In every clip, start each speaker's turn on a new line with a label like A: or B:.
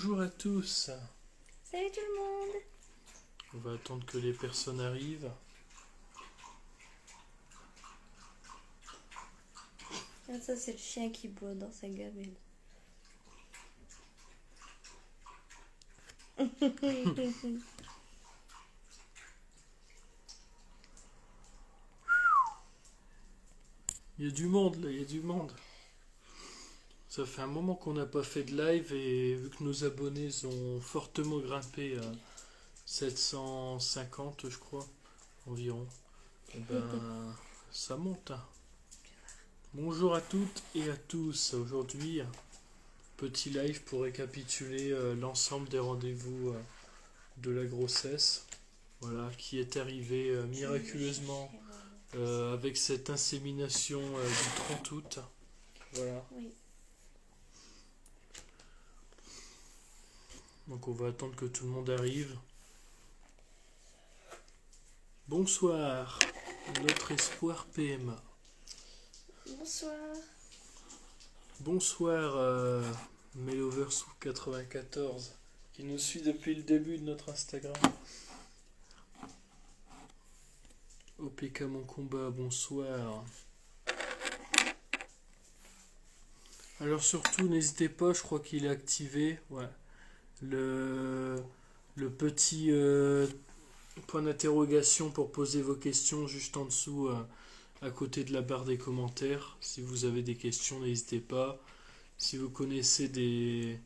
A: Bonjour à tous.
B: Salut tout le monde.
A: On va attendre que les personnes arrivent.
B: Ah, ça c'est le chien qui boit dans sa gamelle.
A: Il y a du monde là, il y a du monde. Ça fait un moment qu'on n'a pas fait de live et vu que nos abonnés ont fortement grimpé à 750 je crois environ, et ben ça monte, hein. Bonjour à toutes et à tous. Aujourd'hui, petit live pour récapituler l'ensemble des rendez-vous de la grossesse. Voilà, qui est arrivé miraculeusement avec cette insémination du 30 août. Voilà.
B: Oui.
A: Donc on va attendre que tout le monde arrive. Bonsoir, notre espoir PMA.
B: Bonsoir.
A: Bonsoir Melovers 94 qui nous suit depuis le début de notre Instagram. OPK Mon Combat, bonsoir. Alors surtout n'hésitez pas, je crois qu'il est activé. Ouais. Le petit point d'interrogation pour poser vos questions juste en dessous à côté de la barre des commentaires. Si vous avez des questions, n'hésitez pas. Si vous connaissez des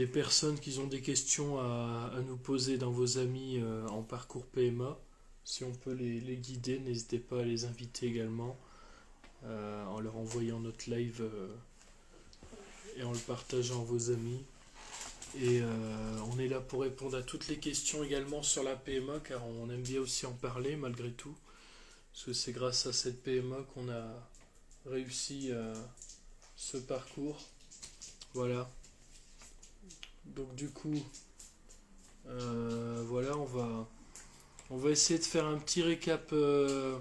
A: personnes qui ont des questions à nous poser dans vos amis en parcours PMA, si on peut les guider, n'hésitez pas à les inviter également en leur envoyant notre live et en le partageant à vos amis. Et on est là pour répondre à toutes les questions également sur la PMA, car on aime bien aussi en parler malgré tout, parce que c'est grâce à cette PMA qu'on a réussi ce parcours. Voilà. Donc du coup, voilà, on va essayer de faire un petit récap de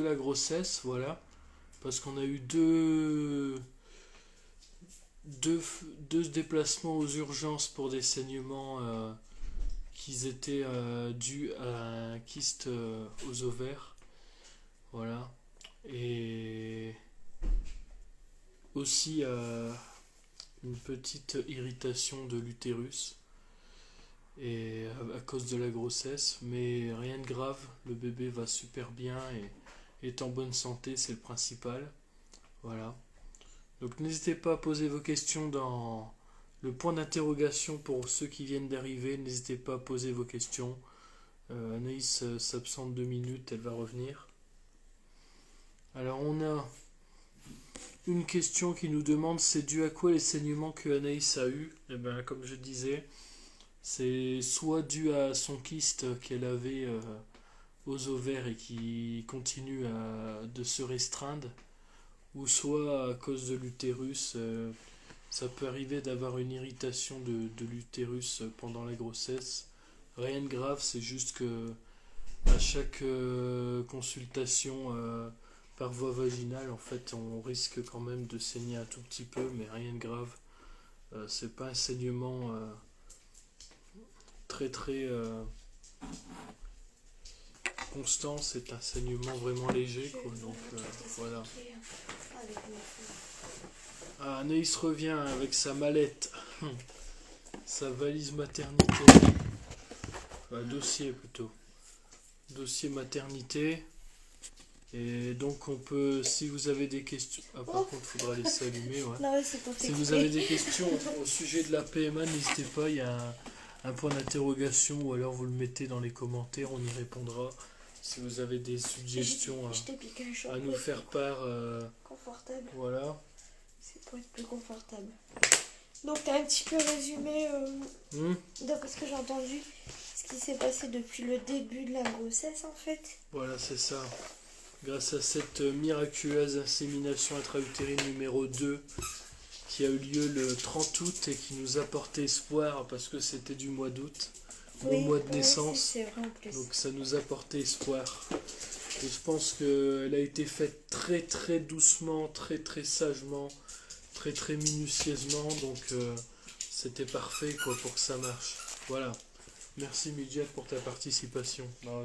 A: la grossesse, voilà, parce qu'on a eu deux déplacements aux urgences pour des saignements qui étaient dus à un kyste aux ovaires, voilà, et aussi une petite irritation de l'utérus et à cause de la grossesse, mais rien de grave, le bébé va super bien et est en bonne santé, c'est le principal, voilà. Donc n'hésitez pas à poser vos questions dans le point d'interrogation pour ceux qui viennent d'arriver. N'hésitez pas à poser vos questions. Anaïs s'absente 2 minutes, elle va revenir. Alors on a une question qui nous demande c'est dû à quoi les saignements que Anaïs a eu. Et bien comme je disais, c'est soit dû à son kyste qu'elle avait aux ovaires et qui continue de se restreindre, ou soit à cause de l'utérus. Ça peut arriver d'avoir une irritation de l'utérus pendant la grossesse. Rien de grave, c'est juste que à chaque consultation par voie vaginale, en fait, on risque quand même de saigner un tout petit peu, mais rien de grave. C'est pas un saignement très très constant, c'est un saignement vraiment léger, quoi. Donc voilà. Ah, Anaïs revient avec sa mallette, sa valise maternité, dossier plutôt, dossier maternité. Et donc on peut, si vous avez des questions, par contre il faudra laisser allumer, ouais.
B: Non, c'est pour
A: Si vous avez des questions au sujet de la PMA, n'hésitez pas, il y a un point d'interrogation, ou alors vous le mettez dans les commentaires, on y répondra. Si vous avez des suggestions à nous faire part,
B: confortable.
A: voilà.
B: C'est pour être plus confortable. Donc t'as un petit peu résumé d'après ce que j'ai entendu, ce qui s'est passé depuis le début de la grossesse en fait.
A: Voilà, c'est ça. Grâce à cette miraculeuse insémination intra-utérine numéro 2 qui a eu lieu le 30 août et qui nous a porté espoir parce que c'était du mois d'août, mon mois de naissance.
B: C'est vrai en plus.
A: Donc ça nous a porté espoir. Et je pense qu'elle a été faite très très doucement, très très sagement, très très minutieusement, donc c'était parfait quoi pour que ça marche. Voilà. Merci Midjet pour ta participation. Non,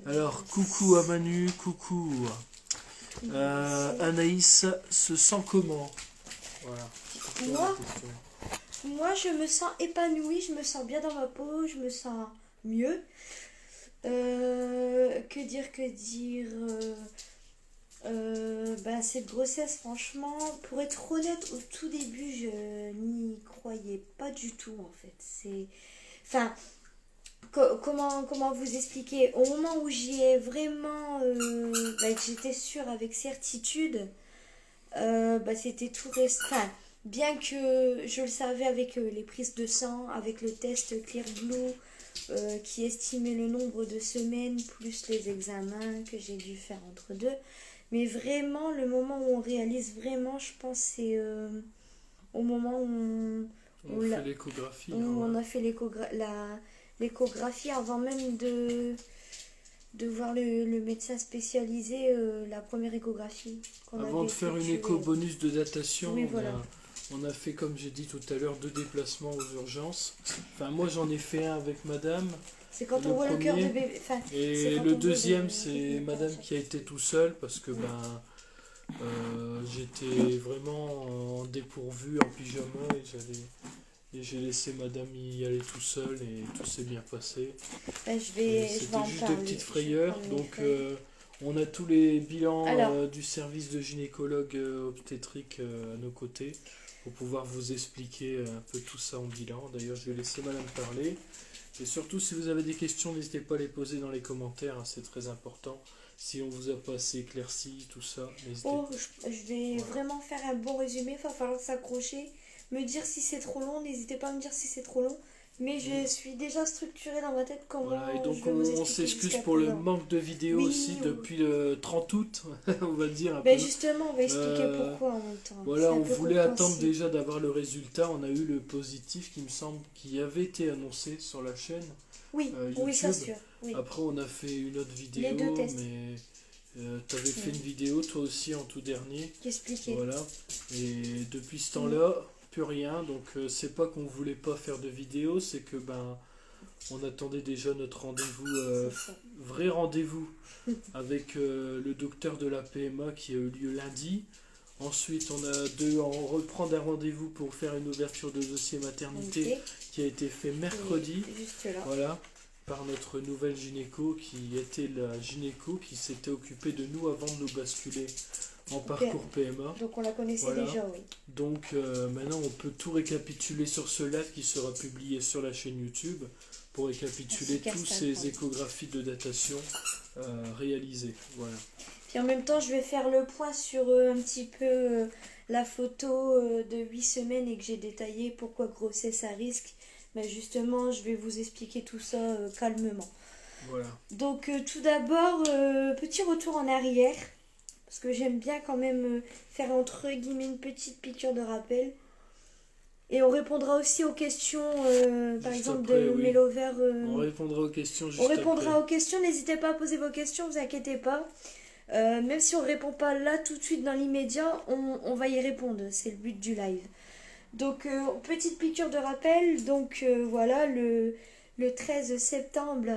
A: alors, coucou à Manu, coucou. Anaïs se sent comment? Voilà.
B: Moi, je me sens épanouie, je me sens bien dans ma peau, je me sens mieux. Que dire cette grossesse, franchement, pour être honnête, au tout début, je n'y croyais pas du tout, en fait. Enfin, comment vous expliquer? Au moment où j'y ai vraiment, que j'étais sûre avec certitude, c'était tout resté. Enfin, bien que je le savais avec les prises de sang, avec le test Clear Blue, qui estimait le nombre de semaines plus les examens que j'ai dû faire entre deux. Mais vraiment, le moment où on réalise vraiment, je pense, c'est au moment où
A: on fait l'échographie.
B: On a fait l'échographie avant même de voir le médecin spécialisé, la première échographie.
A: Avant de faire une éco-bonus de datation,
B: oui, voilà.
A: on a fait, comme j'ai dit tout à l'heure, 2 déplacements aux urgences. Enfin, moi j'en ai fait un avec madame.
B: C'est quand on voit le cœur de bébé. Enfin,
A: et le deuxième, c'est madame qui a été tout seul parce que j'étais vraiment en dépourvu, en pyjama et j'ai laissé madame y aller tout seul et tout s'est bien passé.
B: C'était
A: juste des petites frayeurs. Donc on a tous les bilans du service de gynécologue obstétrique à nos côtés pour pouvoir vous expliquer un peu tout ça en bilan. D'ailleurs, je vais laisser madame parler. Et surtout, si vous avez des questions, n'hésitez pas à les poser dans les commentaires, c'est très important. Si on vous a pas assez éclairci, tout ça, n'hésitez pas.
B: Je vais vraiment faire un bon résumé, il va falloir s'accrocher. Me dire si c'est trop long, n'hésitez pas à me dire si c'est trop long. Mais je suis déjà structurée dans ma tête comment
A: et donc
B: je vais vous
A: on s'excuse pour le manque de vidéos aussi depuis le 30 août, on va dire.
B: Justement, on va expliquer pourquoi en même temps.
A: Voilà, on voulait attendre déjà d'avoir le résultat. On a eu le positif qui me semble qui avait été annoncé sur la chaîne.
B: Oui, oui, c'est sûr. Oui.
A: Après, on a fait une autre vidéo.
B: Les 2 tests.
A: Mais tu avais fait une vidéo toi aussi en tout dernier.
B: Qui expliquait.
A: Voilà. Et depuis ce temps-là, plus rien. Donc c'est pas qu'on voulait pas faire de vidéo, c'est que on attendait déjà notre rendez-vous, vrai rendez-vous avec le docteur de la PMA qui a eu lieu lundi. Ensuite, on reprend un rendez-vous pour faire une ouverture de dossier maternité qui a été fait mercredi.
B: Juste là.
A: Voilà, par notre nouvelle gynéco qui était la gynéco qui s'était occupée de nous avant de nous basculer en parcours PMA.
B: Donc on la connaissait déjà, oui.
A: Donc maintenant on peut tout récapituler sur ce live qui sera publié sur la chaîne YouTube pour récapituler tous ces échographies de datation réalisées. Voilà.
B: Puis en même temps je vais faire le point sur un petit peu la photo de 8 semaines et que j'ai détaillé pourquoi grossesse à risque. Mais justement je vais vous expliquer tout ça calmement.
A: Voilà.
B: Donc tout d'abord, petit retour en arrière. Parce que j'aime bien quand même faire entre guillemets une petite piqûre de rappel. Et on répondra aussi aux questions, par exemple de Melover.
A: On répondra aux questions juste
B: aux questions, n'hésitez pas à poser vos questions, vous inquiétez pas. Même si on ne répond pas là tout de suite dans l'immédiat, on va y répondre, c'est le but du live. Donc petite piqûre de rappel, donc voilà, le 13 septembre...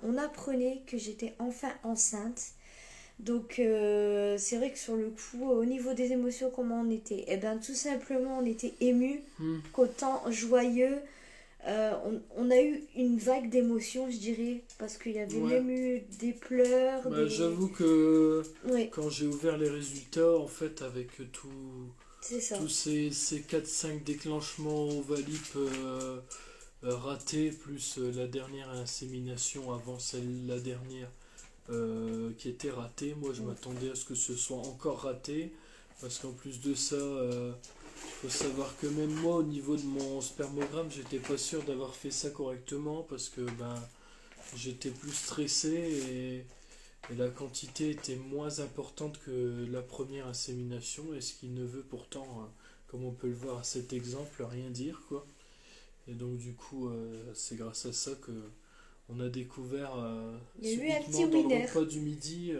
B: on apprenait que j'étais enfin enceinte. Donc c'est vrai que sur le coup, au niveau des émotions, comment on était? Tout simplement, on était émus, qu'autant joyeux. On a eu une vague d'émotions, je dirais, parce qu'il y avait même eu des pleurs.
A: J'avoue que quand j'ai ouvert les résultats, en fait, avec tous ces 4-5 déclenchements au Valip raté, plus la dernière insémination avant la dernière qui était ratée. Moi, je m'attendais à ce que ce soit encore raté, parce qu'en plus de ça, faut savoir que même moi, au niveau de mon spermogramme, j'étais pas sûr d'avoir fait ça correctement, parce que j'étais plus stressé et la quantité était moins importante que la première insémination, et ce qui ne veut pourtant, comme on peut le voir à cet exemple, rien dire, quoi. Et donc du coup, c'est grâce à ça que on a découvert subitement dans le repas du midi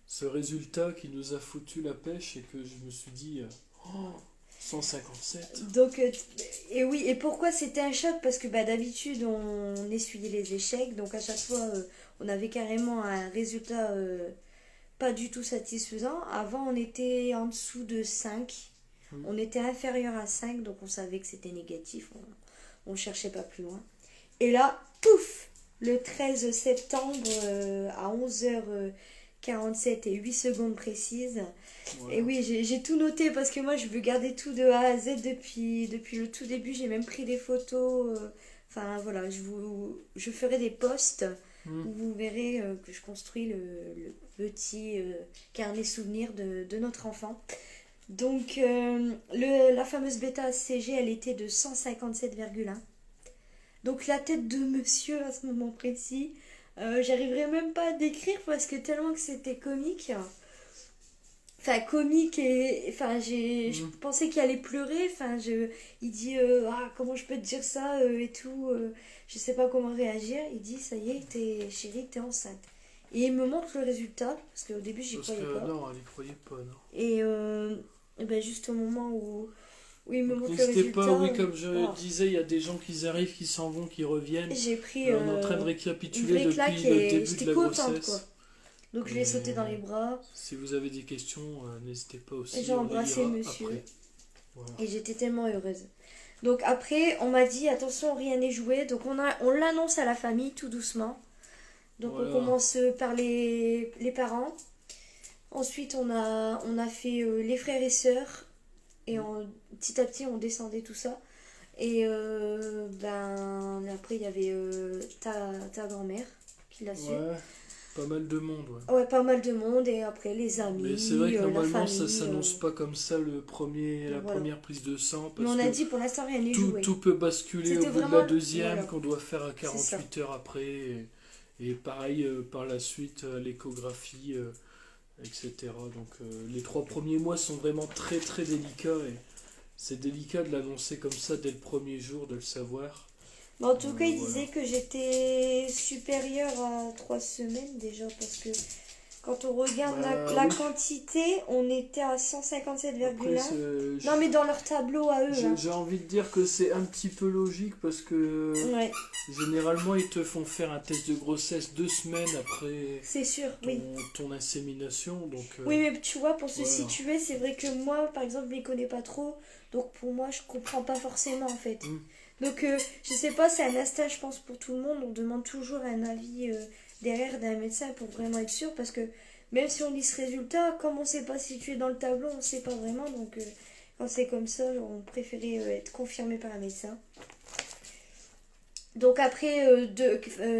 A: ce résultat qui nous a foutu la pêche et que je me suis dit, oh, 157.
B: Donc, et oui, et pourquoi c'était un choc? Parce que d'habitude, on essuyait les échecs, donc à chaque fois, on avait carrément un résultat pas du tout satisfaisant. Avant, on était en dessous de 5. On était inférieur à 5, donc on savait que c'était négatif. On ne cherchait pas plus loin. Et là, pouf, le 13 septembre à 11h47 et 8 secondes précises. Voilà. Et oui, j'ai tout noté parce que moi, je veux garder tout de A à Z depuis le tout début. J'ai même pris des photos. Enfin, voilà, je ferai des posts où vous verrez que je construis le petit carnet souvenir de notre enfant. Donc, la fameuse bêta-HCG, elle était de 157,1. Donc, la tête de monsieur à ce moment précis, j'arriverai même pas à décrire parce que tellement que c'était comique. Enfin, comique et... Enfin, je pensais qu'il allait pleurer. Enfin, il dit, comment je peux te dire ça et tout. Je sais pas comment réagir. Il dit, ça y est, chérie, t'es enceinte. Et il me montre le résultat, parce qu'au début, j'y croyais pas.
A: Non, elle y croyait pas, non.
B: Et juste au moment où il me montre le
A: N'hésitez
B: résultat...
A: pas, oui, comme je disais, il y a des gens qui arrivent, qui s'en vont, qui reviennent.
B: J'ai pris
A: on est en train de récapituler depuis le début de la grossesse.
B: Quoi. Donc je l'ai sauté dans les bras.
A: Si vous avez des questions, n'hésitez pas aussi.
B: Et j'ai embrassé monsieur.
A: Voilà.
B: Et j'étais tellement heureuse. Donc après, on m'a dit, attention, rien n'est joué. Donc on l'annonce à la famille, tout doucement. Donc on commence par les parents. Ensuite, on a fait les frères et sœurs. Et petit à petit, on descendait tout ça. Et après, il y avait ta grand-mère qui l'a su.
A: Ouais, pas mal de monde.
B: Ouais, pas mal de monde. Et après, les amis.
A: Mais c'est vrai que normalement,
B: famille,
A: ça s'annonce pas comme ça la première prise de sang. Parce
B: mais on a dit pour l'instant, rien n'est joué.
A: Tout peut basculer au bout de la deuxième qu'on doit faire à 48 heures après. Et pareil par la suite, l'échographie. Etc. Donc les 3 premiers mois sont vraiment très très délicats et c'est délicat de l'annoncer comme ça dès le premier jour, de le savoir.
B: Mais en tout cas, il disait que j'étais supérieure à 3 semaines déjà parce que quand on regarde la quantité, on était à 157,1. Non mais dans leur tableau à eux.
A: J'ai envie de dire que c'est un petit peu logique parce que généralement ils te font faire un test de grossesse 2 semaines après ton insémination. Donc,
B: oui mais tu vois, pour se situer, c'est vrai que moi par exemple je ne les connais pas trop. Donc pour moi je comprends pas forcément en fait. Donc je sais pas, c'est un instinct je pense pour tout le monde. On demande toujours un avis derrière d'un médecin pour vraiment être sûr, parce que même si on lit ce résultat, comme on ne sait pas situé dans le tableau, on ne sait pas vraiment. Donc quand c'est comme ça, on préférait être confirmé par un médecin. Donc après,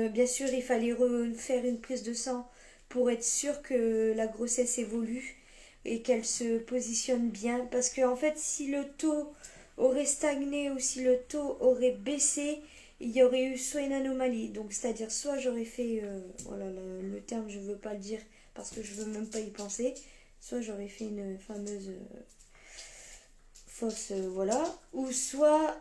B: bien sûr, il fallait refaire une prise de sang pour être sûr que la grossesse évolue et qu'elle se positionne bien. Parce que en fait, si le taux aurait stagné ou si le taux aurait baissé, il y aurait eu soit une anomalie. Donc c'est-à-dire soit j'aurais fait, le terme je veux pas le dire parce que je veux même pas y penser, soit j'aurais fait une fameuse fausse, ou soit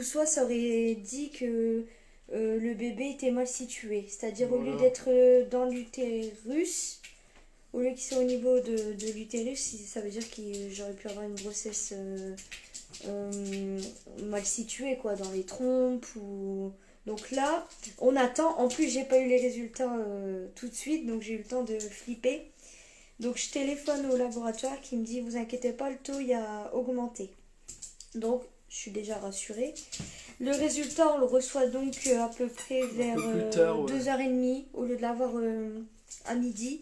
B: soit ça aurait dit que le bébé était mal situé. C'est-à-dire au lieu d'être dans l'utérus, au lieu qu'il soit au niveau de l'utérus, ça veut dire que j'aurais pu avoir une grossesse mal située, quoi, dans les trompes ou... Donc là, on attend. En plus, j'ai pas eu les résultats tout de suite, donc j'ai eu le temps de flipper. Donc je téléphone au laboratoire qui me dit, vous inquiétez pas, le taux il a augmenté. Donc je suis déjà rassurée. Le résultat, on le reçoit donc à peu près vers 2h30 au lieu de l'avoir à midi.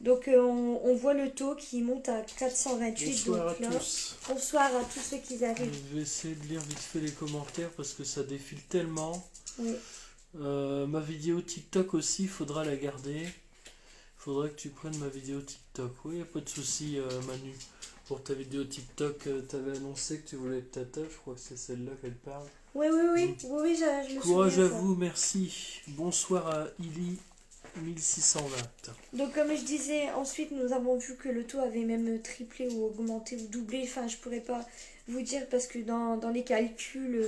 B: Donc on voit le taux qui monte à 428.
A: Bonsoir à tous.
B: Bonsoir à tous ceux qui arrivent.
A: Je vais essayer de lire vite fait les commentaires parce que ça défile tellement.
B: Oui.
A: Ma vidéo TikTok aussi, il faudra la garder. Faudrait que tu prennes ma vidéo TikTok. Oui, y a pas de souci, Manu. Pour ta vidéo TikTok, t'avais annoncé que tu voulais être tata. Je crois que c'est celle-là qu'elle parle.
B: Oui, je me souviens.
A: Courage à vous, merci. Bonsoir à Illy 1620.
B: Donc comme je disais, ensuite nous avons vu que le taux avait même triplé ou augmenté ou doublé. Enfin, je pourrais pas vous dire parce que dans les calculs,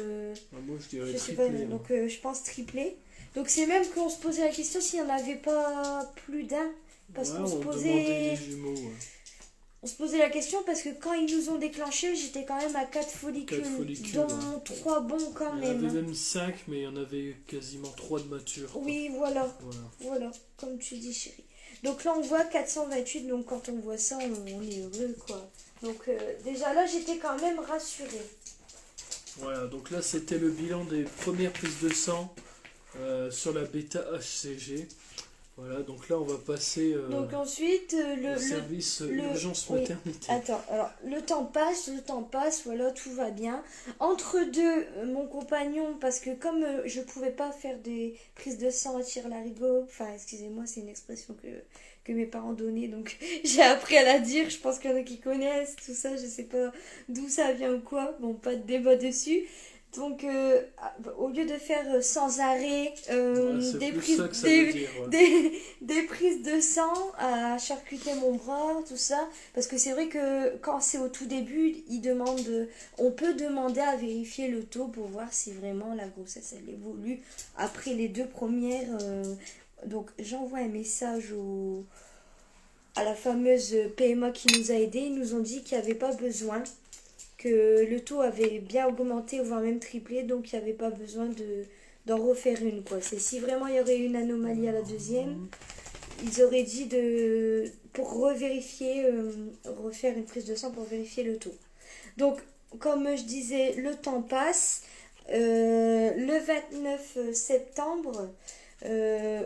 A: moi je dirais
B: je
A: triplé.
B: sais pas, donc je pense triplé. Donc c'est même qu'on se posait la question s'il n'y en avait pas plus d'un Parce
A: Ouais,
B: qu'on se
A: on
B: posait...
A: demandait les jumeaux. Ouais.
B: On se posait la question parce que quand ils nous ont déclenché, j'étais quand même à 4
A: 4
B: follicules,
A: follicules,
B: dont
A: ouais.
B: 3 bons quand
A: Il y en
B: même.
A: avait même 5, mais il y en avait quasiment 3 de matures. Quoi.
B: Oui, voilà.
A: Voilà.
B: Voilà, comme tu dis, chérie. Donc là, on voit 428, donc quand on voit ça, on est heureux, quoi. Donc déjà là, j'étais quand même rassurée.
A: Voilà, donc là c'était le bilan des premières prises de sang sur la bêta HCG. Voilà, donc là on va passer
B: Donc ensuite,
A: au service urgence
B: oui.
A: maternité.
B: Attends, alors le temps passe, voilà, tout va bien. Entre deux, mon compagnon, parce que comme je pouvais pas faire des prises de sang à tire-larigot, enfin excusez-moi, c'est une expression que mes parents donnaient, donc j'ai appris à la dire, je pense qu'il y en a qui connaissent, tout ça, je sais pas d'où ça vient ou quoi, bon, pas de débat dessus. Donc, au lieu de faire sans arrêt
A: Ouais, c'est plus ça que ça veut dire. Ouais.
B: des prises de sang à charcuter mon bras, tout ça, parce que c'est vrai que quand c'est au tout début, on peut demander à vérifier le taux pour voir si vraiment la grossesse elle évolue après les 2 premières. Donc, j'envoie un message à la fameuse PMA qui nous a aidés. Ils nous ont dit qu'il n'y avait pas besoin, que le taux avait bien augmenté, voire même triplé, donc il n'y avait pas besoin d'en refaire une, quoi. C'est si vraiment il y aurait une anomalie à la deuxième, ils auraient dit pour revérifier, refaire une prise de sang pour vérifier le taux. Donc, comme je disais, le temps passe. Le 29 septembre,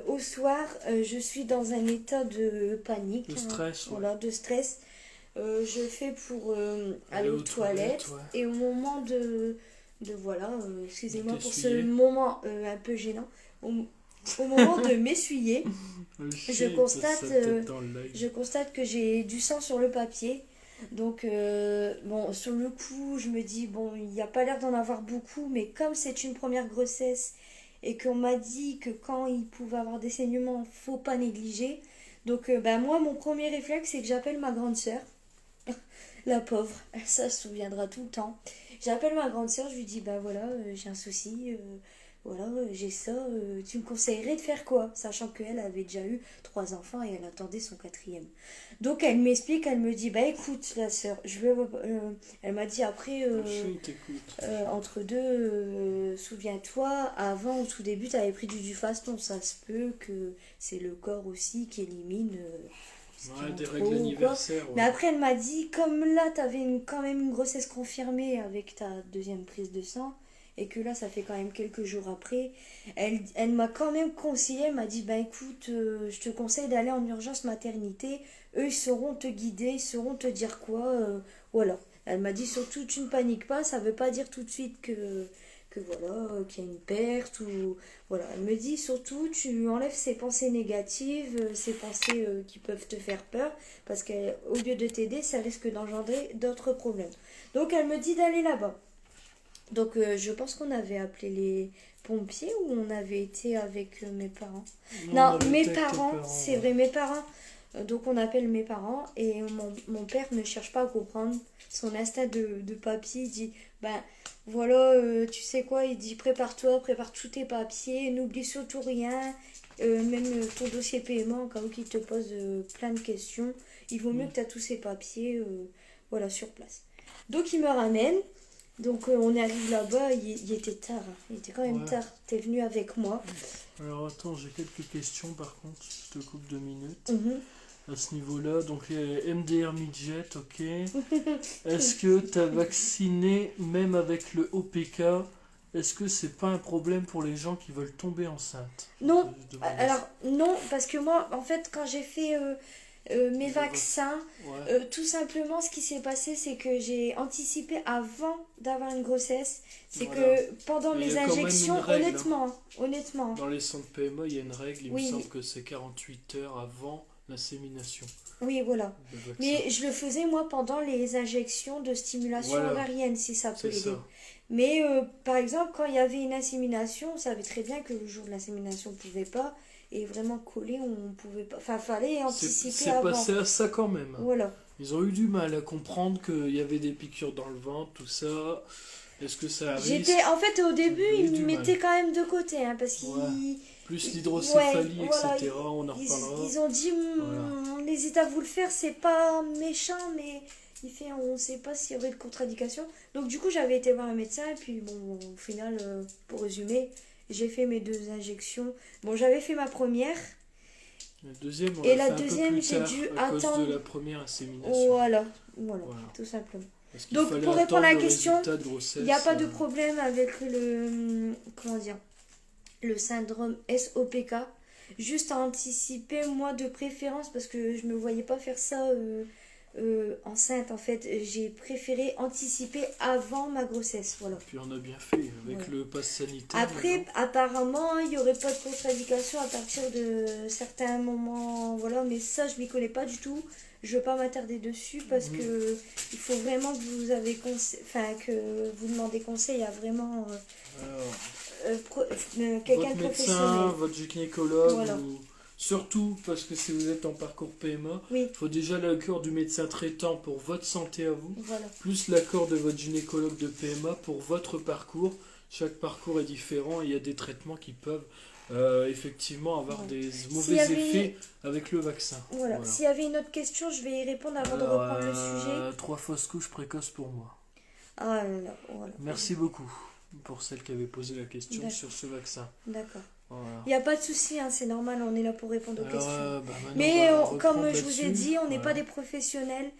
B: au soir, je suis dans un état de panique,
A: De stress, ouais.
B: voilà, de stress. Je fais pour aller aux toilettes,
A: ouais.
B: et au moment voilà, excusez-moi pour ce
A: T'essuyer.
B: moment un peu gênant, au moment de m'essuyer, je constate que j'ai du sang sur le papier. Donc bon, sur le coup je me dis bon, il n'y a pas l'air d'en avoir beaucoup, mais comme c'est une première grossesse et qu'on m'a dit que quand il pouvait avoir des saignements, faut pas négliger. Donc moi, mon premier réflexe, c'est que j'appelle ma grande sœur. La pauvre, ça se souviendra tout le temps. J'appelle ma grande sœur, je lui dis bah voilà, j'ai un souci, voilà, j'ai ça, tu me conseillerais de faire quoi? Sachant qu'elle avait déjà eu 3 enfants et elle attendait son 4e. Donc elle m'explique, elle me dit bah écoute la sœur, elle m'a dit après, entre deux, souviens-toi, avant au tout début tu avais pris du Dufaston, ça se peut que c'est le corps aussi qui élimine.
A: Ouais, des règles anniversaires. Ouais.
B: Mais après, elle m'a dit, comme là, tu avais quand même une grossesse confirmée avec ta 2e prise de sang, et que là, ça fait quand même quelques jours après, elle m'a quand même conseillé, elle m'a dit, bah écoute, je te conseille d'aller en urgence maternité, eux, ils sauront te guider, ils sauront te dire quoi, voilà. Elle m'a dit, surtout, tu ne paniques pas, ça veut pas dire tout de suite que voilà, qu'il y a une perte ou voilà. Elle me dit surtout tu enlèves ces pensées négatives, ces pensées qui peuvent te faire peur, parce qu'au lieu de t'aider, ça risque d'engendrer d'autres problèmes. Donc elle me dit d'aller là-bas. Donc je pense qu'on avait appelé les pompiers ou on avait été avec mes parents. Non, mes parents, c'est vrai, mes parents. Donc on appelle mes parents et mon père ne cherche pas à comprendre. Son instinct de papy, il dit ben voilà, tu sais quoi, il dit prépare-toi, prépare tous tes papiers, n'oublie surtout rien, même ton dossier paiement, au cas où il te pose plein de questions, il vaut mieux que tu as tous ces papiers voilà, sur place. Donc il me ramène, donc on arrive là-bas, il était tard, hein. Il était quand même tard, t'es venu avec moi.
A: Alors attends, j'ai quelques questions par contre, je te coupe 2 minutes. À ce niveau-là, donc les MDR Midget, ok. Est-ce que tu as vacciné même avec le OPK? Est-ce que c'est pas un problème pour les gens qui veulent tomber enceinte?
B: Non, alors non, parce que moi, en fait, quand j'ai fait mes vaccins, tout simplement, ce qui s'est passé, c'est que j'ai anticipé avant d'avoir une grossesse. C'est que pendant mes injections,
A: règle,
B: honnêtement.
A: Dans les centres PMA, il y a une règle, il me semble que c'est 48 heures avant l'insémination.
B: Oui, voilà. Mais je le faisais, moi, pendant les injections de stimulation ovarienne, si ça peut aider. Mais, par exemple, quand il y avait une insémination, on savait très bien que le jour de l'insémination, on ne pouvait pas. Et vraiment coller, on ne pouvait pas. Enfin, fallait anticiper avant.
A: C'est passé à ça quand même.
B: Voilà.
A: Ils ont eu du mal à comprendre qu'il y avait des piqûres dans le ventre, tout ça. Est-ce que ça arrive?
B: En fait, au début, ils me mettaient quand même de côté, hein, parce qu'ils
A: plus l'hydrocéphalie,
B: voilà,
A: etc. On en reparlera.
B: ils ont dit,
A: Voilà.
B: on hésite à vous le faire, c'est pas méchant, mais on sait pas s'il y aurait de contre-indication. Donc du coup, j'avais été voir un médecin, et puis bon, au final, pour résumer, j'ai fait mes 2 injections. Bon, j'avais fait ma première,
A: La deuxième, on
B: et
A: l'a
B: la
A: fait un peu
B: deuxième,
A: plus
B: j'ai
A: tard
B: dû
A: à cause de
B: attendre.
A: la première insémination.
B: Voilà,
A: Voilà.
B: tout simplement.
A: Parce qu'il
B: Donc,
A: fallait
B: pour répondre à
A: attendre
B: la
A: le
B: question,
A: résultat de grossesse.
B: il n'y a pas de problème avec comment dire, le syndrome SOPK. Juste à anticiper, moi de préférence, parce que je me voyais pas faire ça enceinte en fait. J'ai préféré anticiper avant ma grossesse. Voilà.
A: Puis on a bien fait avec
B: Voilà.
A: le pass sanitaire.
B: Après,
A: maintenant.
B: apparemment, il n'y aurait pas de contre-indication à partir de certains moments. Voilà, mais ça, je m'y connais pas du tout. Je veux pas m'attarder dessus parce que il faut vraiment que vous avez que vous demandez conseil à vraiment quelqu'un
A: Votre
B: de
A: médecin,
B: professionnel.
A: votre gynécologue,
B: Voilà.
A: ou surtout parce que si vous êtes en parcours PMA,
B: Oui,
A: il faut déjà l'accord du médecin traitant pour votre santé à vous,
B: voilà.
A: plus l'accord de votre gynécologue de PMA pour votre parcours. Chaque parcours est différent et il y a des traitements qui peuvent effectivement avoir
B: Voilà.
A: des
B: S'il
A: mauvais
B: y avait-
A: effets avec le vaccin.
B: Voilà. S'il y avait une autre question, je vais y répondre avant de
A: Alors,
B: reprendre le sujet.
A: 3 fausses couches précoces pour moi.
B: Ah là là, voilà.
A: Merci beaucoup pour celle qui avait posé la question
B: D'accord.
A: sur ce vaccin.
B: D'accord.
A: Voilà.
B: Il n'y a pas de souci, hein, c'est normal, on est là pour répondre aux
A: Alors,
B: questions.
A: maintenant,
B: Mais
A: on va
B: comme
A: reprendre
B: je vous ai
A: là-dessus.
B: dit, on n'est
A: Voilà.
B: pas des professionnels.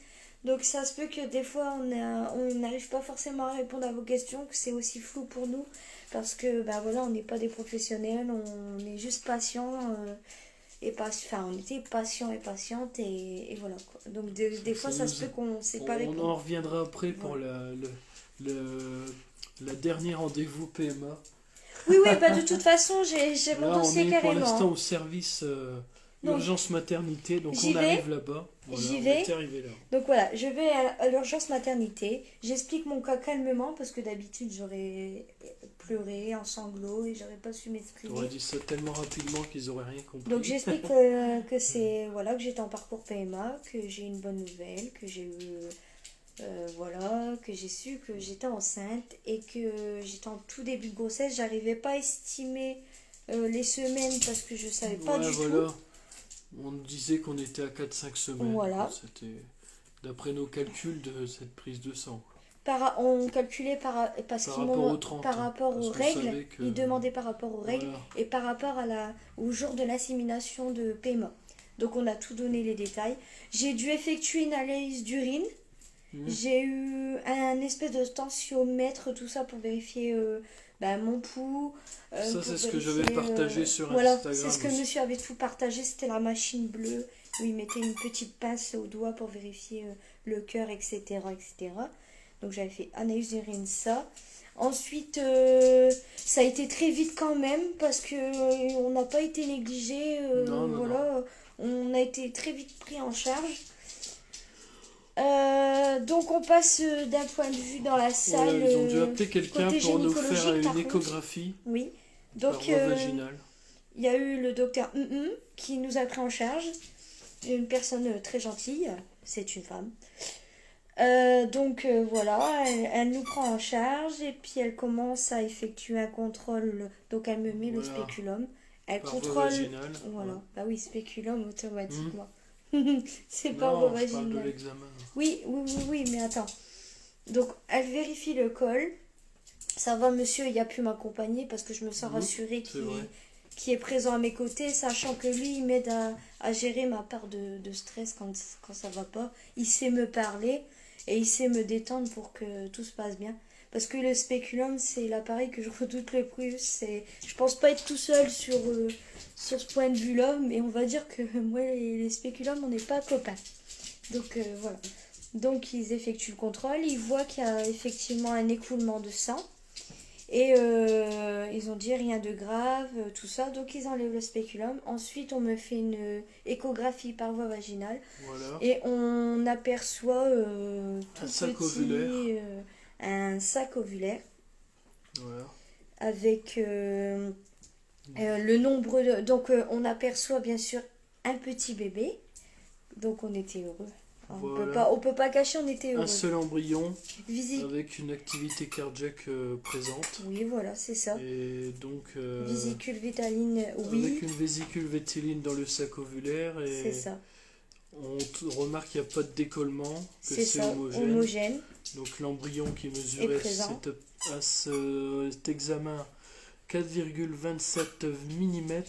B: Donc ça se peut que des fois on n'arrive pas forcément à répondre à vos questions, que c'est aussi flou pour nous. Parce que voilà, on n'est pas des professionnels, on est juste patients. On était patients et patientes et voilà quoi. Donc des fois ça se peut qu'on ne sait pas
A: On
B: répondre.
A: en reviendra après pour la dernière rendez-vous PMA.
B: Oui, de toute façon, j'ai mon
A: Là, on
B: dossier
A: est pour
B: carrément.
A: l'instant au service
B: Donc,
A: urgence maternité, donc
B: j'y
A: on
B: vais.
A: arrive là-bas. Voilà,
B: J'y
A: on
B: vais.
A: est arrivé là.
B: Donc voilà, je vais à l'urgence maternité. J'explique mon cas calmement parce que d'habitude j'aurais pleuré en sanglots et j'aurais pas su
A: Tu
B: m'exprimer.
A: aurais dit ça tellement rapidement qu'ils auraient rien compris.
B: Donc j'explique que c'est voilà que j'étais en parcours PMA, que j'ai une bonne nouvelle, que j'ai eu que j'ai su que j'étais enceinte et que j'étais en tout début de grossesse. J'arrivais pas à estimer les semaines parce que je savais pas du tout.
A: On disait qu'on était à 4-5 semaines.
B: Voilà.
A: C'était d'après nos calculs de cette prise de sang.
B: On calculait parce
A: Par
B: qu'ils
A: rapport
B: m'ont
A: aux 30,
B: par rapport
A: parce
B: aux
A: qu'on
B: règles,
A: savait que-
B: ils demandaient par rapport aux règles
A: Voilà.
B: et par rapport au jour de l'insémination de PMA. Donc on a tout donné les détails. J'ai dû effectuer une analyse d'urine. J'ai eu un espèce de tensiomètre, tout ça pour vérifier mon pouls.
A: Ça,
B: pour
A: c'est ce que
B: vérifier,
A: j'avais partagé sur
B: voilà,
A: Instagram.
B: c'est ce que
A: aussi.
B: monsieur avait tout partagé. C'était la machine bleue où il mettait une petite pince au doigt pour vérifier le cœur, etc., etc. Donc j'avais fait analyse d'urine, ça. Ensuite, ça a été très vite quand même parce que on n'a pas été négligé.
A: Non.
B: On a été très vite pris en charge. Donc on passe d'un point de vue dans la salle.
A: Voilà, ils ont dû appeler quelqu'un
B: côté
A: pour nous faire
B: gynécologique, par
A: une
B: contre.
A: échographie
B: Oui.
A: par
B: Donc
A: voie vaginale.
B: il y a eu le docteur qui nous a pris en charge. Une personne très gentille, c'est une femme. Voilà, elle nous prend en charge et puis elle commence à effectuer un contrôle. Donc elle me met le
A: Voilà.
B: spéculum. Elle
A: Par voie
B: contrôle.
A: vaginale.
B: Voilà,
A: Ouais.
B: bah oui, spéculum automatiquement. C'est pas
A: Non,
B: voie
A: je parle de
B: vaginale.
A: l'examen.
B: Oui, mais attends. Donc, elle vérifie le col. Ça va, monsieur, il a pu m'accompagner parce que je me sens rassurée
A: c'est vrai.
B: qu'il est présent à mes côtés, sachant que lui, il m'aide à gérer ma part de stress quand ça va pas. Il sait me parler et il sait me détendre pour que tout se passe bien. Parce que le spéculum, c'est l'appareil que je redoute le plus. Je pense pas être tout seul sur ce point de vue-là, mais on va dire que moi, les spéculums, on n'est pas copains. Donc, voilà. Donc, ils effectuent le contrôle. Ils voient qu'il y a effectivement un écoulement de sang. Et ils ont dit rien de grave, tout ça. Donc, ils enlèvent le spéculum. Ensuite, on me fait une échographie par voie vaginale.
A: Voilà.
B: Et on aperçoit tout
A: Un sac
B: petit,
A: ovulaire.
B: un sac ovulaire
A: Voilà.
B: avec le nombre de... Donc on aperçoit bien sûr un petit bébé. Donc on était heureux.
A: Voilà.
B: On peut pas cacher, on était
A: Un
B: heureux.
A: seul embryon
B: Visi-
A: avec une activité cardiaque présente.
B: Oui, voilà, c'est ça.
A: Et donc
B: Vésicule vétaline,
A: avec
B: oui,
A: une vésicule vétéline dans le sac ovulaire.
B: c'est
A: Et
B: ça.
A: remarque qu'il n'y a pas de décollement, que
B: C'est
A: c'est
B: ça,
A: homogène.
B: homogène.
A: Donc l'embryon qui
B: Est
A: mesurait
B: présent.
A: à cet examen 4,27 mm.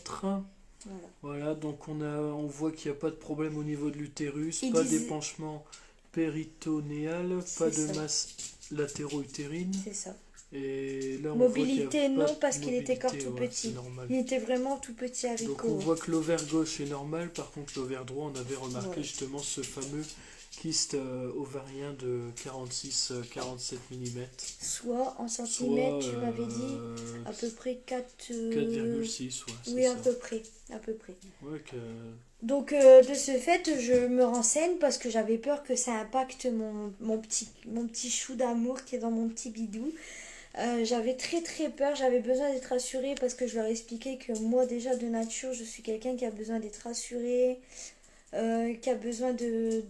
B: Voilà.
A: Voilà, donc on voit qu'il n'y a pas de problème au niveau de l'utérus,
B: Ils
A: pas
B: disent-
A: d'épanchement péritonéal,
B: C'est
A: pas de
B: ça.
A: masse latéro-utérine.
B: C'est ça.
A: Et là, on
B: Mobilité,
A: voit qu'il y a
B: non,
A: pas de
B: parce qu'il était encore
A: mobilité,
B: tout
A: ouais,
B: petit.
A: c'est normal.
B: Il était vraiment tout petit
A: Donc
B: haricot.
A: on voit que l'ovaire gauche est normal, par contre l'ovaire droit, on avait remarqué
B: Voilà.
A: justement ce fameux kyste ovarien de 46-47 mm.
B: Soit en centimètres, tu m'avais dit, à peu près 4...
A: 4,6, ouais, c'est
B: Oui, à
A: ça.
B: peu près. À peu près.
A: Ouais,
B: Donc, de ce fait, je me renseigne parce que j'avais peur que ça impacte mon petit chou d'amour qui est dans mon petit bidou. J'avais très très peur, j'avais besoin d'être rassurée parce que je leur expliquais que moi déjà de nature je suis quelqu'un qui a besoin d'être rassuré, qui a besoin de